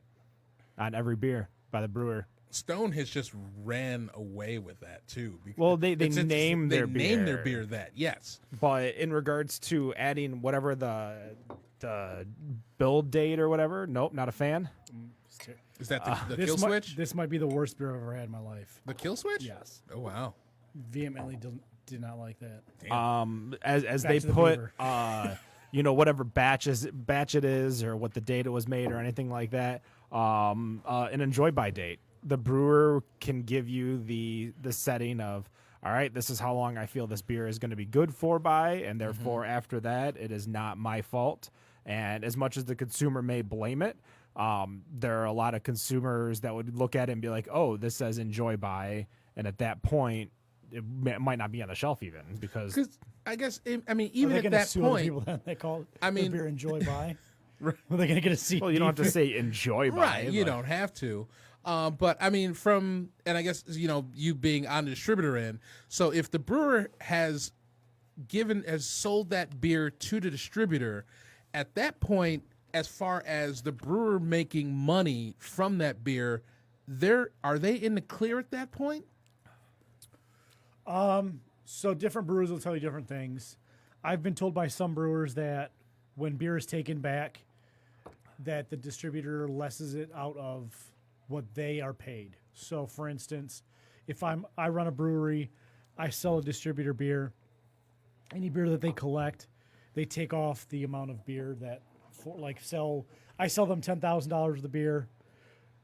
on every beer by the brewer. Stone has just ran away with that too. Well, they name their beer. They name their beer that, yes. But in regards to adding whatever the build date or whatever, nope, not a fan. Is that the kill switch? This might be the worst beer I've ever had in my life. The kill switch? Yes. Oh wow. Vehemently did not like that. Damn. As they put whatever batch it is, or what the date it was made, or anything like that, an enjoy by date. The brewer can give you the setting of, all right, this is how long I feel this beer is going to be good for by, and therefore after that, it is not my fault. And as much as the consumer may blame it, there are a lot of consumers that would look at it and be like, oh, this says enjoy by, and at that point, it might not be on the shelf even, because I guess, even at that point, people that they call the beer enjoy by. Are they going to get a seat? Well, you don't have to say enjoy by. Right, you don't have to. But and I guess, you being on the distributor end, so if the brewer has sold that beer to the distributor, at that point, as far as the brewer making money from that beer, are they in the clear at that point? So different brewers will tell you different things. I've been told by some brewers that when beer is taken back, that the distributor lessens it out of what they are paid. So, for instance, if I run a brewery, I sell a distributor beer. Any beer that they collect, they take off the amount of beer that I sell them $10,000 of the beer.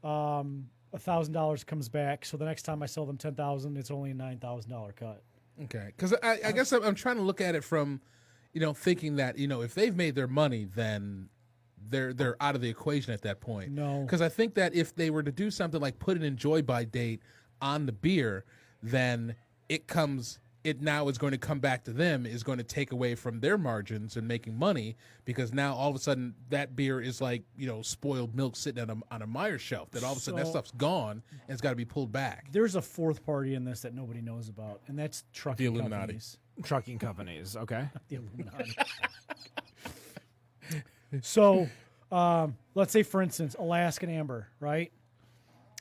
$1,000 comes back. So the next time I sell them $10,000, it's only a $9,000 cut. Okay, because I guess I'm trying to look at it from, thinking that if they've made their money, then they're out of the equation at that point. No, because I think that if they were to do something like put an enjoy by date on the beer, then it now is going to come back to them, is going to take away from their margins and making money, because now all of a sudden that beer is like, spoiled milk sitting on a Meyer shelf, that all of a sudden that stuff's gone and it's got to be pulled back. There's a fourth party in this that nobody knows about, and that's trucking The Illuminati. companies. Trucking companies, okay. The Illuminati. So, let's say, for instance, Alaskan Amber, right?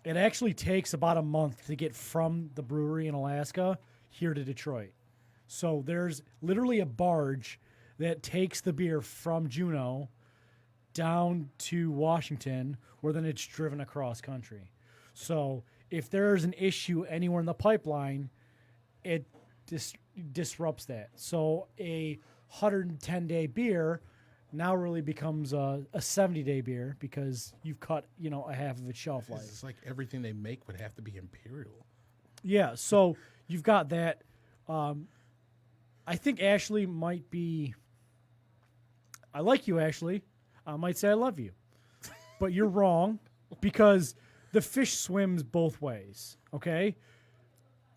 It actually takes about a month to get from the brewery in Alaska here to Detroit. So there's literally a barge that takes the beer from Juneau down to Washington, where then it's driven across country. So if there's an issue anywhere in the pipeline, it disrupts that. So a 110-day beer now really becomes a 70-day beer, because you've cut, a half of its shelf life. It's like everything they make would have to be imperial. Yeah, so you've got that. I think Ashley might be. I like you, Ashley. I might say I love you, but you're wrong, because the fish swims both ways. Okay,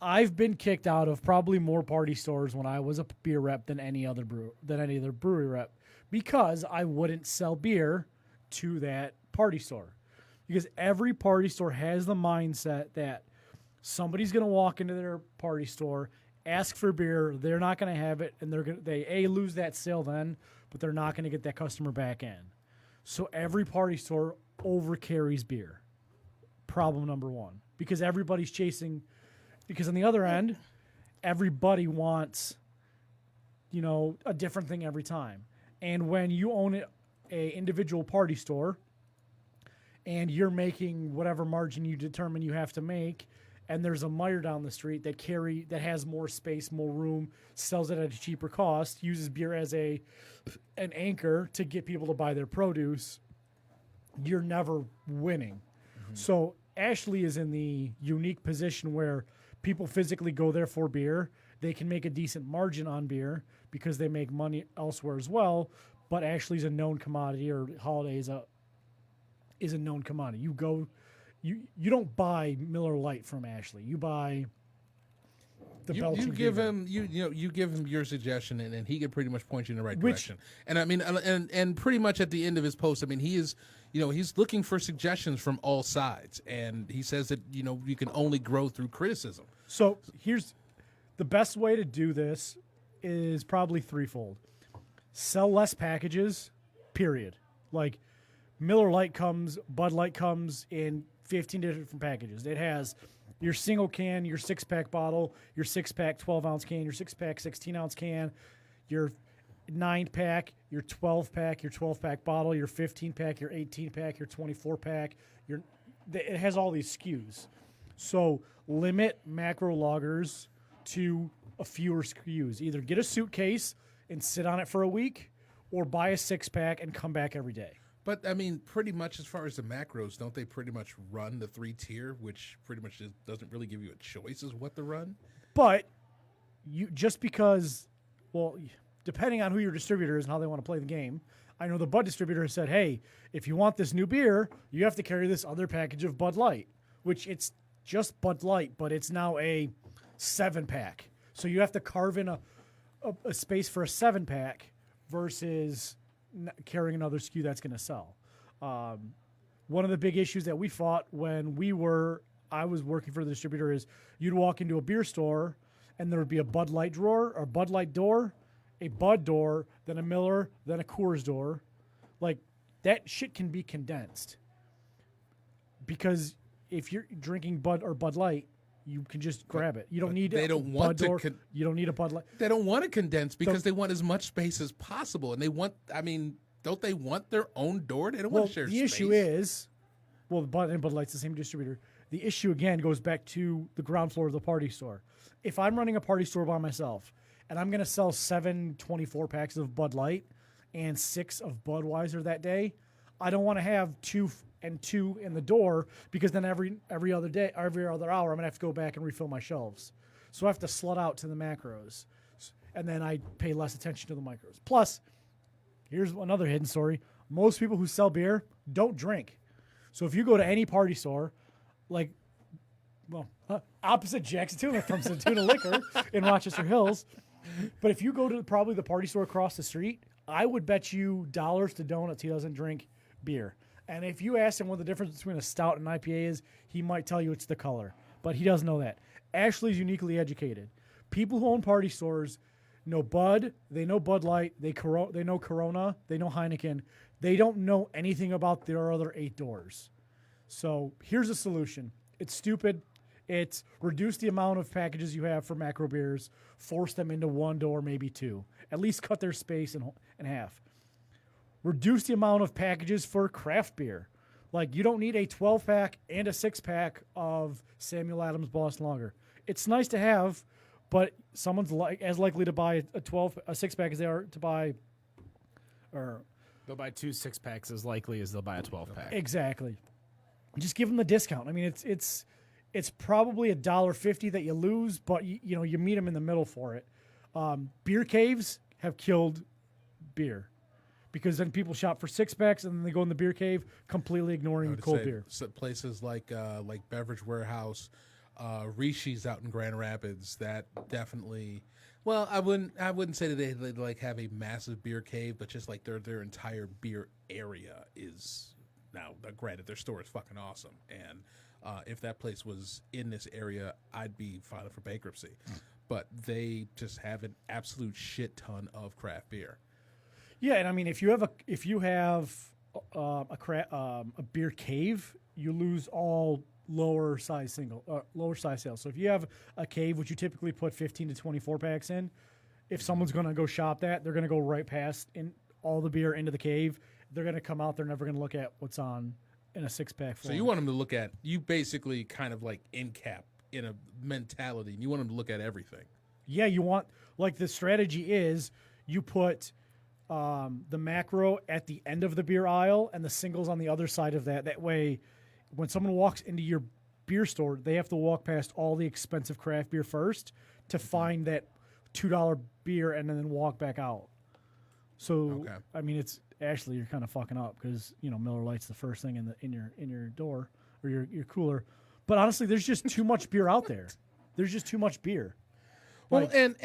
I've been kicked out of probably more party stores when I was a beer rep than any other brewery rep, because I wouldn't sell beer to that party store, because every party store has the mindset that somebody's going to walk into their party store, ask for beer, they're not going to have it, and they lose that sale then, but they're not going to get that customer back in. So every party store overcarries beer. Problem number one, because everybody's chasing. Because on the other end, everybody wants, a different thing every time. And when you own a individual party store, and you're making whatever margin you determine you have to make, and there's a Meyer down the street that has more space, more room, sells it at a cheaper cost, uses beer as an anchor to get people to buy their produce, you're never winning. Mm-hmm. So Ashley is in the unique position where people physically go there for beer. They can make a decent margin on beer because they make money elsewhere as well. But Ashley's a known commodity, or Holiday is a known commodity. You don't buy Miller Lite from Ashley. You buy the Belching. You give him you give him your suggestion, and he can pretty much point you in the right direction. And I mean, and pretty much at the end of his post, I mean, he is, he's looking for suggestions from all sides, and he says that you can only grow through criticism. So here's the best way to do this is probably threefold. Sell less packages, period. Like Miller Lite Bud Light comes in 15 different packages. It has your single can, your 6-pack bottle, your 6-pack 12-ounce can, your 6-pack 16-ounce can, your 9-pack, your 12-pack, your 12-pack bottle, your 15-pack, your 18-pack, your 24-pack. It has all these SKUs. So limit macro lagers to a fewer SKUs. Either get a suitcase and sit on it for a week, or buy a 6-pack and come back every day. But, I mean, pretty much as far as the macros, don't they pretty much run the 3-tier, which pretty much doesn't really give you a choice as what to run? But depending on who your distributor is and how they want to play the game, I know the Bud distributor has said, hey, if you want this new beer, you have to carry this other package of Bud Light, which it's just Bud Light, but it's now a 7-pack. So you have to carve in a space for a 7-pack versus carrying another SKU that's going to sell. One of the big issues that we fought when I was working for the distributor is you'd walk into a beer store and there would be a Bud Light drawer or Bud Light door, a Bud door, then a Miller, then a Coors door. Like, that shit can be condensed. Because if you're drinking Bud or Bud Light, you can just grab it. You don't need they a don't Bud want to door. You don't need a Bud Light. They don't want to condense because they want as much space as possible. And they want, I mean, don't they want their own door? They don't want to share the space. issue is, well, Bud and Bud Light's the same distributor. The issue, again, goes back to the ground floor of the party store. If I'm running a party store by myself and I'm going to sell 7 24-packs of Bud Light and 6 of Budweiser that day, I don't want to have 2 and 2 in the door because then every other day, every other hour, I'm going to have to go back and refill my shelves. So I have to slut out to the macros. And then I pay less attention to the micros. Plus, here's another hidden story. Most people who sell beer don't drink. So if you go to any party store, like, well, opposite Jack's Tuna from Satuna Liquor in Rochester Hills, but if you go to probably the party store across the street, I would bet you dollars to donuts he doesn't drink beer. And if you ask him what the difference between a stout and an IPA is, he might tell you it's the color. But he doesn't know that. Ashley's uniquely educated. People who own party stores know Bud, they know Bud Light, they know Corona, they know Heineken. They don't know anything about their other 8 doors. So here's a solution. It's stupid. It's reduce the amount of packages you have for macro beers, force them into 1 door, maybe 2. At least cut their space in half. Reduce the amount of packages for craft beer. Like, you don't need a 12-pack and a 6-pack of Samuel Adams Boston Lager. It's nice to have, but someone's as likely to buy a 6-pack as they are to buy, or They'll buy 2 6-packs as likely as they'll buy a 12-pack. exactly. Just give them the discount. I mean, it's probably $1.50 that you lose, but you meet them in the middle for it. Beer caves have killed beer. Because then people shop for 6-packs and then they go in the beer cave, completely ignoring cold beer. Places like Beverage Warehouse, Rishi's out in Grand Rapids, that definitely. Well, I wouldn't say that they like have a massive beer cave, but just like their entire beer area is now. Granted, their store is fucking awesome, and if that place was in this area, I'd be filing for bankruptcy. But they just have an absolute shit ton of craft beer. Yeah, and I mean, if you have a beer cave, you lose all lower size sales. So if you have a cave, which you typically put 15 to 24 packs in, if someone's going to go shop that, they're going to go right past in all the beer into the cave. They're going to come out. They're never going to look at what's on in a 6-pack. So you want them to look at, you basically kind of like in cap in a mentality. You want them to look at everything. Yeah, you want, like, the strategy is you put the macro at the end of the beer aisle and the singles on the other side of that. That way, when someone walks into your beer store, they have to walk past all the expensive craft beer first to find that $2 beer and then walk back out. So, okay. I mean, it's actually, you're kind of fucking up because, Miller Lite's the first thing in your door or your cooler. But honestly, there's just too much beer out there. There's just too much beer. Well, and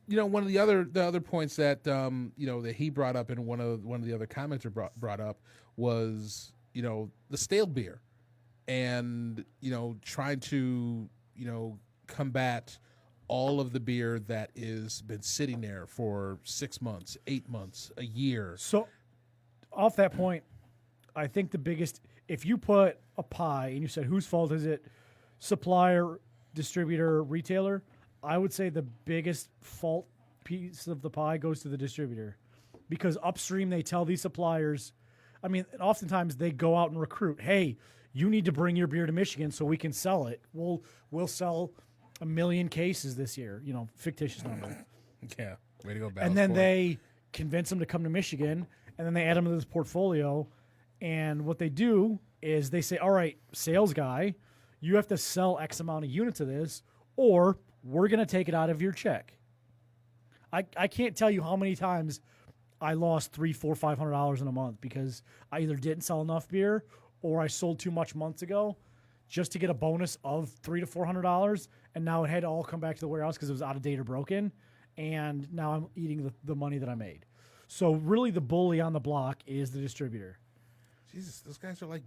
one of the other points that that he brought up in one of the other commenter brought up was the stale beer, and trying to combat all of the beer that is been sitting there for 6 months, 8 months, a year. So, off that point, I think the biggest, if you put a pie and you said whose fault is it, supplier, distributor, retailer, I would say the biggest fault piece of the pie goes to the distributor, because upstream they tell these suppliers, I mean, oftentimes they go out and recruit, hey, you need to bring your beer to Michigan so we can sell it. We'll sell 1 million cases this year, fictitious number. Yeah, way to go, and then they convince them to come to Michigan, and then they add them to this portfolio, and what they do is they say, all right, sales guy, you have to sell X amount of units of this, or we're going to take it out of your check. I can't tell you how many times I lost $300, $400, $500 in a month because I either didn't sell enough beer or I sold too much months ago just to get a bonus of $300 to $400, and now it had to all come back to the warehouse because it was out of date or broken, and now I'm eating the money that I made. So really the bully on the block is the distributor. Jesus, those guys are like,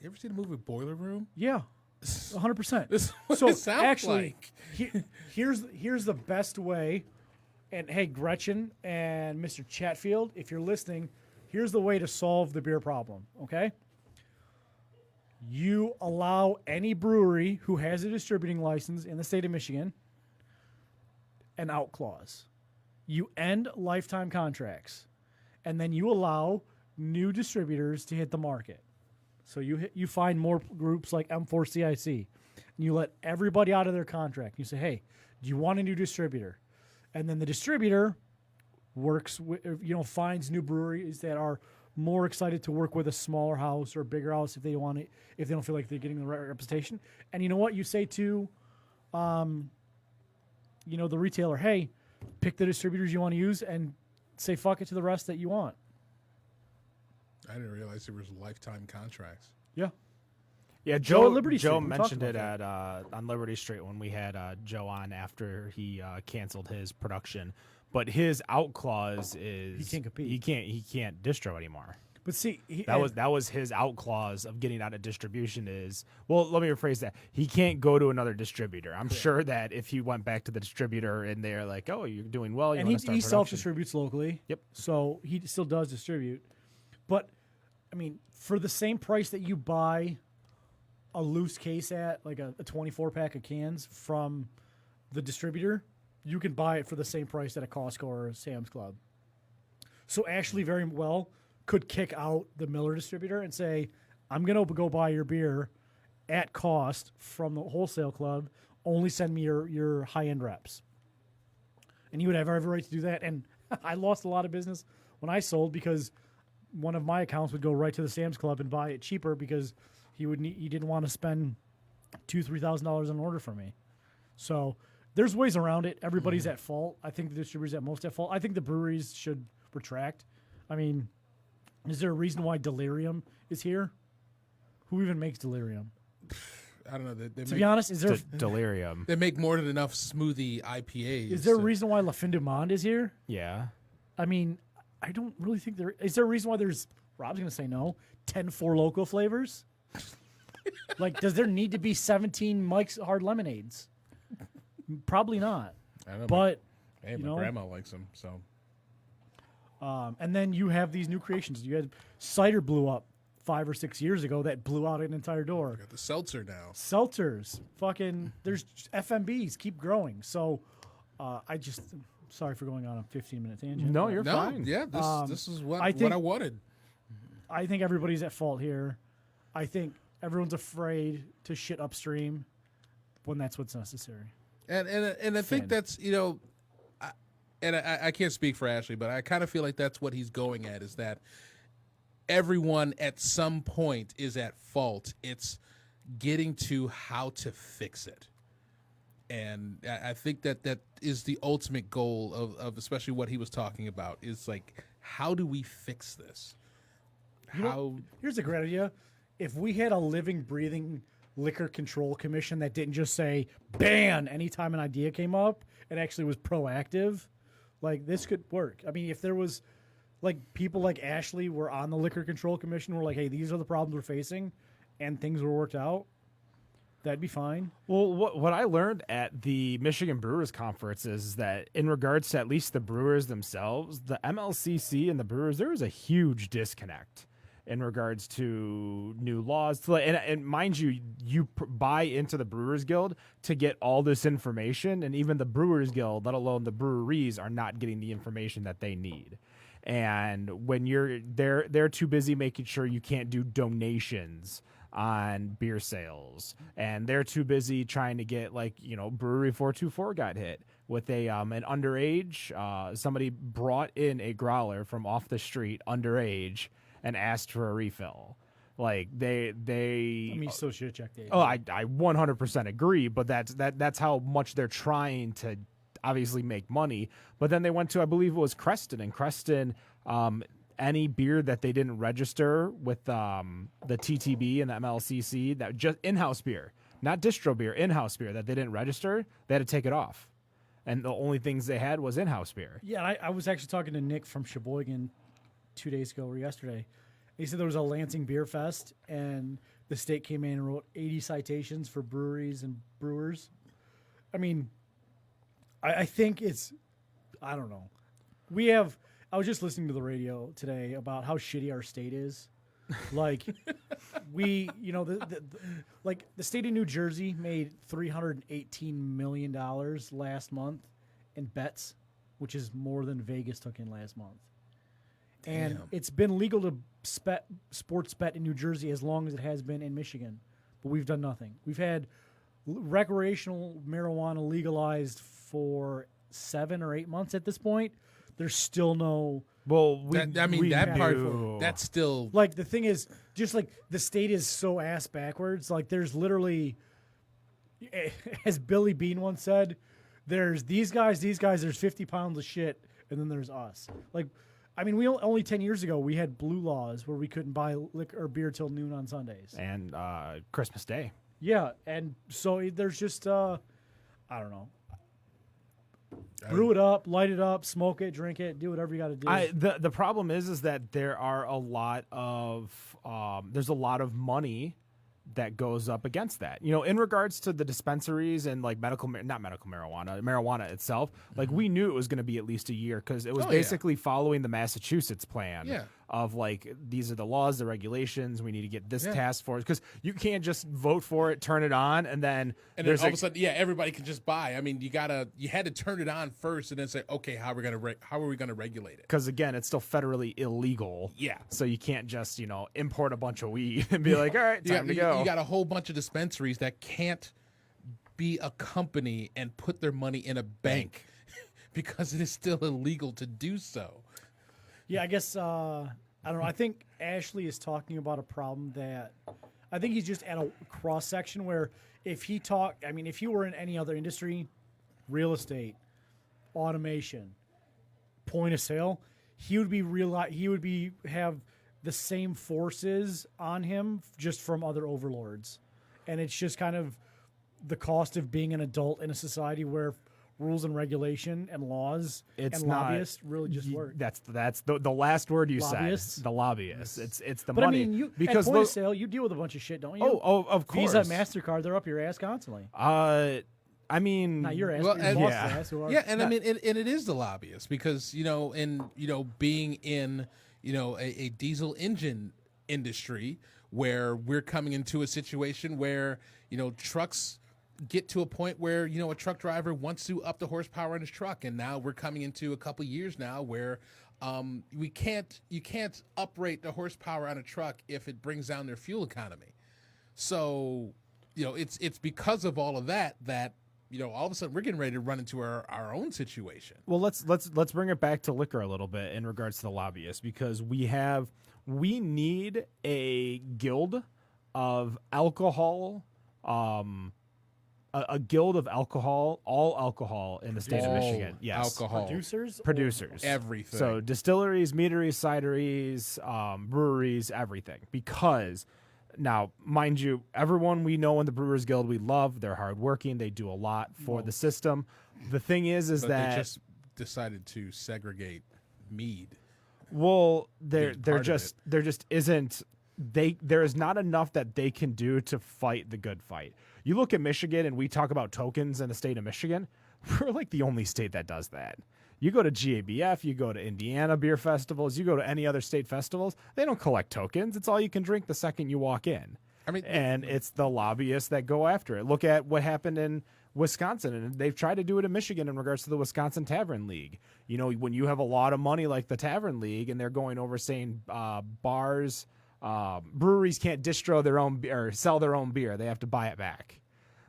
you ever seen the movie Boiler Room? Yeah. 100%. This is what it sounds like. Here's the best way And hey, Gretchen and Mr. Chatfield, if you're listening, here's the way to solve the beer problem, okay? You allow any brewery who has a distributing license in the state of Michigan an out clause. You end lifetime contracts, and then you allow new distributors to hit the market. So you find more groups like M4CIC, and you let everybody out of their contract. You say, hey, do you want a new distributor? And then the distributor works with, finds new breweries that are more excited to work with a smaller house or a bigger house if they want it, if they don't feel like they're getting the right representation. And you know what? You say to, the retailer, hey, pick the distributors you want to use and say fuck it to the rest that you want. I didn't realize there was lifetime contracts. Yeah. Yeah, Joe Joe at Liberty Street, Joe we mentioned talked it about at on Liberty Street when we had Joe on after he canceled his production. But his out clause is He can't compete. He can't distro anymore. But see, That was his out clause of getting out of distribution is, well, let me rephrase that. He can't go to another distributor. I'm sure that if he went back to the distributor and they're like, oh, you're doing well, you and want to start he production. self-distributes locally. Yep. So he still does distribute. But, I mean, for the same price that you buy a loose case at, like a 24-pack of cans from the distributor, you can buy it for the same price at a Costco or a Sam's Club. So Ashley very well could kick out the Miller distributor and say, I'm going to go buy your beer at cost from the wholesale club. Only send me your high-end reps. And you would have every right to do that. And I lost a lot of business when I sold because one of my accounts would go right to the Sam's Club and buy it cheaper because he didn't want to spend $2,000-$3,000 on order for me. So there's ways around it. Everybody's at fault. I think the distributors at most at fault. I think the breweries should retract. I mean, is there a reason why Delirium is here? Who even makes Delirium? I don't know. To be honest, is there Delirium. They make more than enough smoothie IPAs. is there a reason why La Fin du Monde is here? Yeah. I mean, I don't really think there is. There a reason why there's? Rob's gonna say no. 10 4 local flavors. Like, does there need to be 17 Mike's Hard Lemonades? Probably not. I don't know. But Hey, my grandma likes them, so. And then you have these new creations. You had cider blew up 5 or 6 years ago that blew out an entire door. Got the seltzer now. Seltzers, fucking, there's FMBs keep growing. So sorry for going on a 15-minute tangent. No, you're No, fine. yeah, this is what I think- I wanted. I think everybody's at fault here. I think everyone's afraid to shit upstream when that's what's necessary. And I think that's, I can't speak for Ashley, but I kind of feel like that's what he's going at, is that everyone at some point is at fault. It's getting to how to fix it. And I think that is the ultimate goal of especially what he was talking about, is like, how do we fix this? Here's a great idea. If we had a living, breathing liquor control commission that didn't just say ban anytime an idea came up, and actually was proactive, like, this could work. I mean, if there was, like, people like Ashley were on the liquor control commission, were like, hey, these are the problems we're facing, and things were worked out, that'd be fine. Well, what I learned at the Michigan Brewers Conference is that in regards to at least the brewers themselves, the MLCC and the brewers, there is a huge disconnect in regards to new laws. And mind you, buy into the Brewers Guild to get all this information, and even the Brewers Guild, let alone the breweries, are not getting the information that they need. And when they're too busy making sure you can't do donations on beer sales, and they're too busy trying to get, like, Brewery 424 got hit with an underage. Somebody brought in a growler from off the street underage and asked for a refill. Like, they I mean, so should have checked the age. Oh, I 100% agree, but that's how much they're trying to obviously make money. But then they went to, I believe it was Creston, and Creston, any beer that they didn't register with the TTB and the MLCC, that just in-house beer, not distro beer, in-house beer that they didn't register, they had to take it off. And the only things they had was in-house beer. Yeah, I was actually talking to Nick from Sheboygan 2 days ago or yesterday. He said there was a Lansing Beer Fest, and the state came in and wrote 80 citations for breweries and brewers. I mean, I think it's I don't know. I was just listening to the radio today about how shitty our state is. Like, the state of New Jersey made $318 million last month in bets, which is more than Vegas took in last month. And Damn. it's been legal to sports bet in New Jersey as long as it has been in Michigan, but we've done nothing. We've had recreational marijuana legalized for 7 or 8 months at this point. There's still no. Well, that part, that's still. Like, the thing is, just like the state is so ass backwards. Like, there's literally, as Billy Bean once said, there's these guys, there's 50 pounds of shit, and then there's us. Like, I mean, only 10 years ago, we had blue laws where we couldn't buy liquor or beer till noon on Sundays. And Christmas Day. Yeah, and so there's just, I don't know. Brew it up, light it up, smoke it, drink it, do whatever you got to do. The problem is that there are a lot of there's a lot of money that goes up against that. You know, in regards to the dispensaries and like marijuana itself, like we knew it was going to be at least a year because it was basically following the Massachusetts plan of like, these are the laws, the regulations, we need to get this task force, because you can't just vote for it, turn it on, and then all of a sudden, everybody can just buy. I mean, you had to turn it on first and then say, okay, how are we going to regulate it? Because again, it's still federally illegal. Yeah. So you can't just, import a bunch of weed and be like, all right, time to go. You got a whole bunch of dispensaries that can't be a company and put their money in a bank because it is still illegal to do so. Yeah, I guess, I don't know. I think Ashley is talking about a problem that I think he's just at a cross section where if you were in any other industry, real estate, automation, point of sale, he would have the same forces on him just from other overlords. And it's just kind of the cost of being an adult in a society where rules and regulation and laws and lobbyists really just work. That's the last word you Lobbyists? said. The lobbyists. It's the But money. I mean, because at point of sale, you deal with a bunch of shit, don't you? Oh, of course. Visa, MasterCard, they're up your ass constantly. I mean, Not your ass, well, but your and- boss's yeah. ass. Who are, Yeah, and I mean, and it is the lobbyists because being in a diesel engine industry where we're coming into a situation where trucks get to a point where a truck driver wants to up the horsepower in his truck, and now we're coming into a couple years now where you can't uprate the horsepower on a truck if it brings down their fuel economy. So it's because of all of that all of a sudden we're getting ready to run into our own situation. well, let's bring it back to liquor a little bit in regards to the lobbyists, because we need a guild of alcohol, a guild of alcohol, all alcohol in the state of Michigan. Yes. Alcohol. Producers. Everything. So distilleries, meaderies, cideries, breweries, everything. Because now, mind you, everyone we know in the Brewers Guild we love. They're hardworking. They do a lot for the system. The thing is But that they just decided to segregate mead. well, being part of there just isn't. There is not enough that they can do to fight the good fight. You look at Michigan, and we talk about tokens in the state of Michigan. We're like the only state that does that. You go to GABF, you go to Indiana beer festivals, you go to any other state festivals, they don't collect tokens. It's all you can drink the second you walk in. I mean, and it's the lobbyists that go after it. Look at what happened in Wisconsin, and they've tried to do it in Michigan in regards to the Wisconsin Tavern League. When you have a lot of money like the Tavern League, and they're going over saying bars, breweries can't distro their own or sell their own beer. They have to buy it back.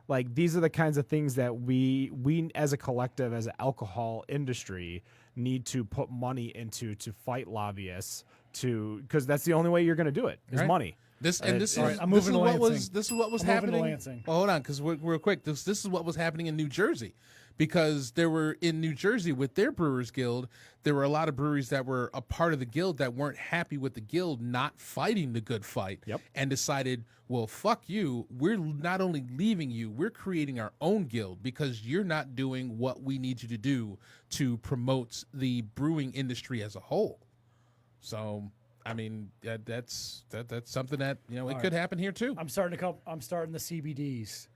Like, these are the kinds of things that we as a collective, as an alcohol industry, need to put money into to fight lobbyists, because that's the only way you're going to do it is Right. money. This I'm is moving to what was Lansing. this is what was I'm moving to happening. Lansing. Well, hold on, because real quick, this is what was happening in New Jersey, because there were in New Jersey with their Brewers Guild, there were a lot of breweries that were a part of the guild that weren't happy with the guild not fighting the good fight, and decided, well, fuck you. We're not only leaving you, we're creating our own guild because you're not doing what we need you to do to promote the brewing industry as a whole. So, I mean, that's something that it could happen here too. I'm starting the CBDs.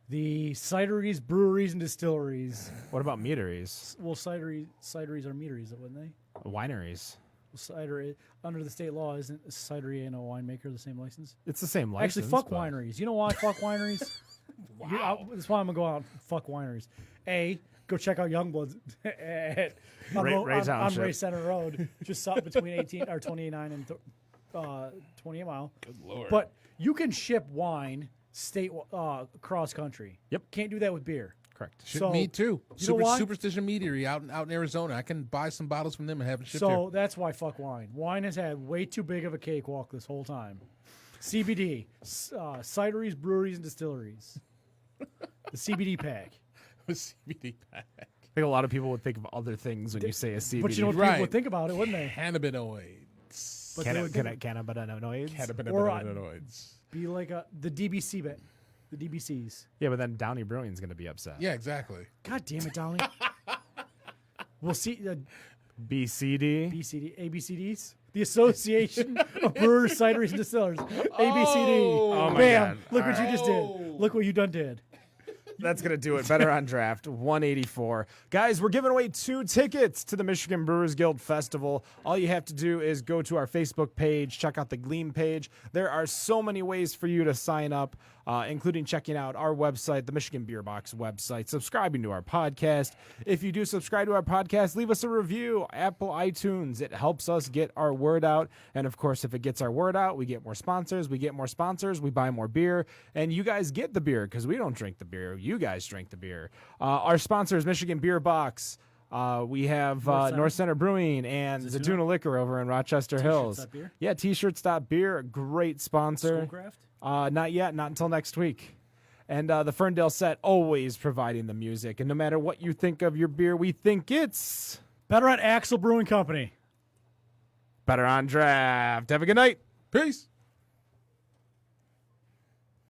The cideries, breweries, and distilleries. What about meaderies? Well, cideries are meaderies, wouldn't they? Wineries. Cider under the state law, isn't a cidery and a winemaker the same license? It's the same license. Actually, fuck but- wineries. You know why? Fuck wineries. That's why I'm gonna go out and fuck wineries. Go check out Youngbloods on Ray Township. Ray Center Road, just south between 18 or 29 and 28 Mile. Good Lord. But you can ship wine state cross country. Yep. Can't do that with beer. Correct. So, me too. you know why? Superstition Meadery out in Arizona. I can buy some bottles from them and have it shipped So here. that's why fuck wine. Wine has had way too big of a cakewalk this whole time. CBD, cideries, breweries, and distilleries. The CBD pack. CBD pack. I think a lot of people would think of other things when you say a CBD. But you know what Right. people would think about it, wouldn't they? Cannabinoids. But they would think Cannabinoids? Cannabinoids. be like the DBC bit. The DBCs. Yeah, but then Downey Brewing's going to be upset. Yeah, exactly. God damn it, Downey. We'll see. BCD. BCD, ABCDs. The Association of Brewers, Cideries, and Distillers. ABCD. Oh my Bam. God. Look what you just did. Oh. Look what you done did. That's going to do it. Better on Draft 184. Guys, we're giving away 2 tickets to the Michigan Brewers Guild Festival. All you have to do is go to our Facebook page, check out the Gleam page. There are so many ways for you to sign up, including checking out our website, the Michigan Beer Box website, subscribing to our podcast. If you do subscribe to our podcast, leave us a review, Apple iTunes. It helps us get our word out. And of course, if it gets our word out, we get more sponsors. We get more sponsors. We buy more beer. And you guys get the beer because we don't drink the beer. You guys drink the beer. Our sponsor is Michigan Beer Box. We have North Center Brewing and Zaduna Liquor over in Rochester Hills. T-shirts.beer? Yeah, T-shirts.beer, great sponsor. Schoolcraft? Not yet, not until next week. And the Ferndale Set always providing the music. And no matter what you think of your beer, we think it's Better at Axel Brewing Company. better on draft. Have a good night. Peace.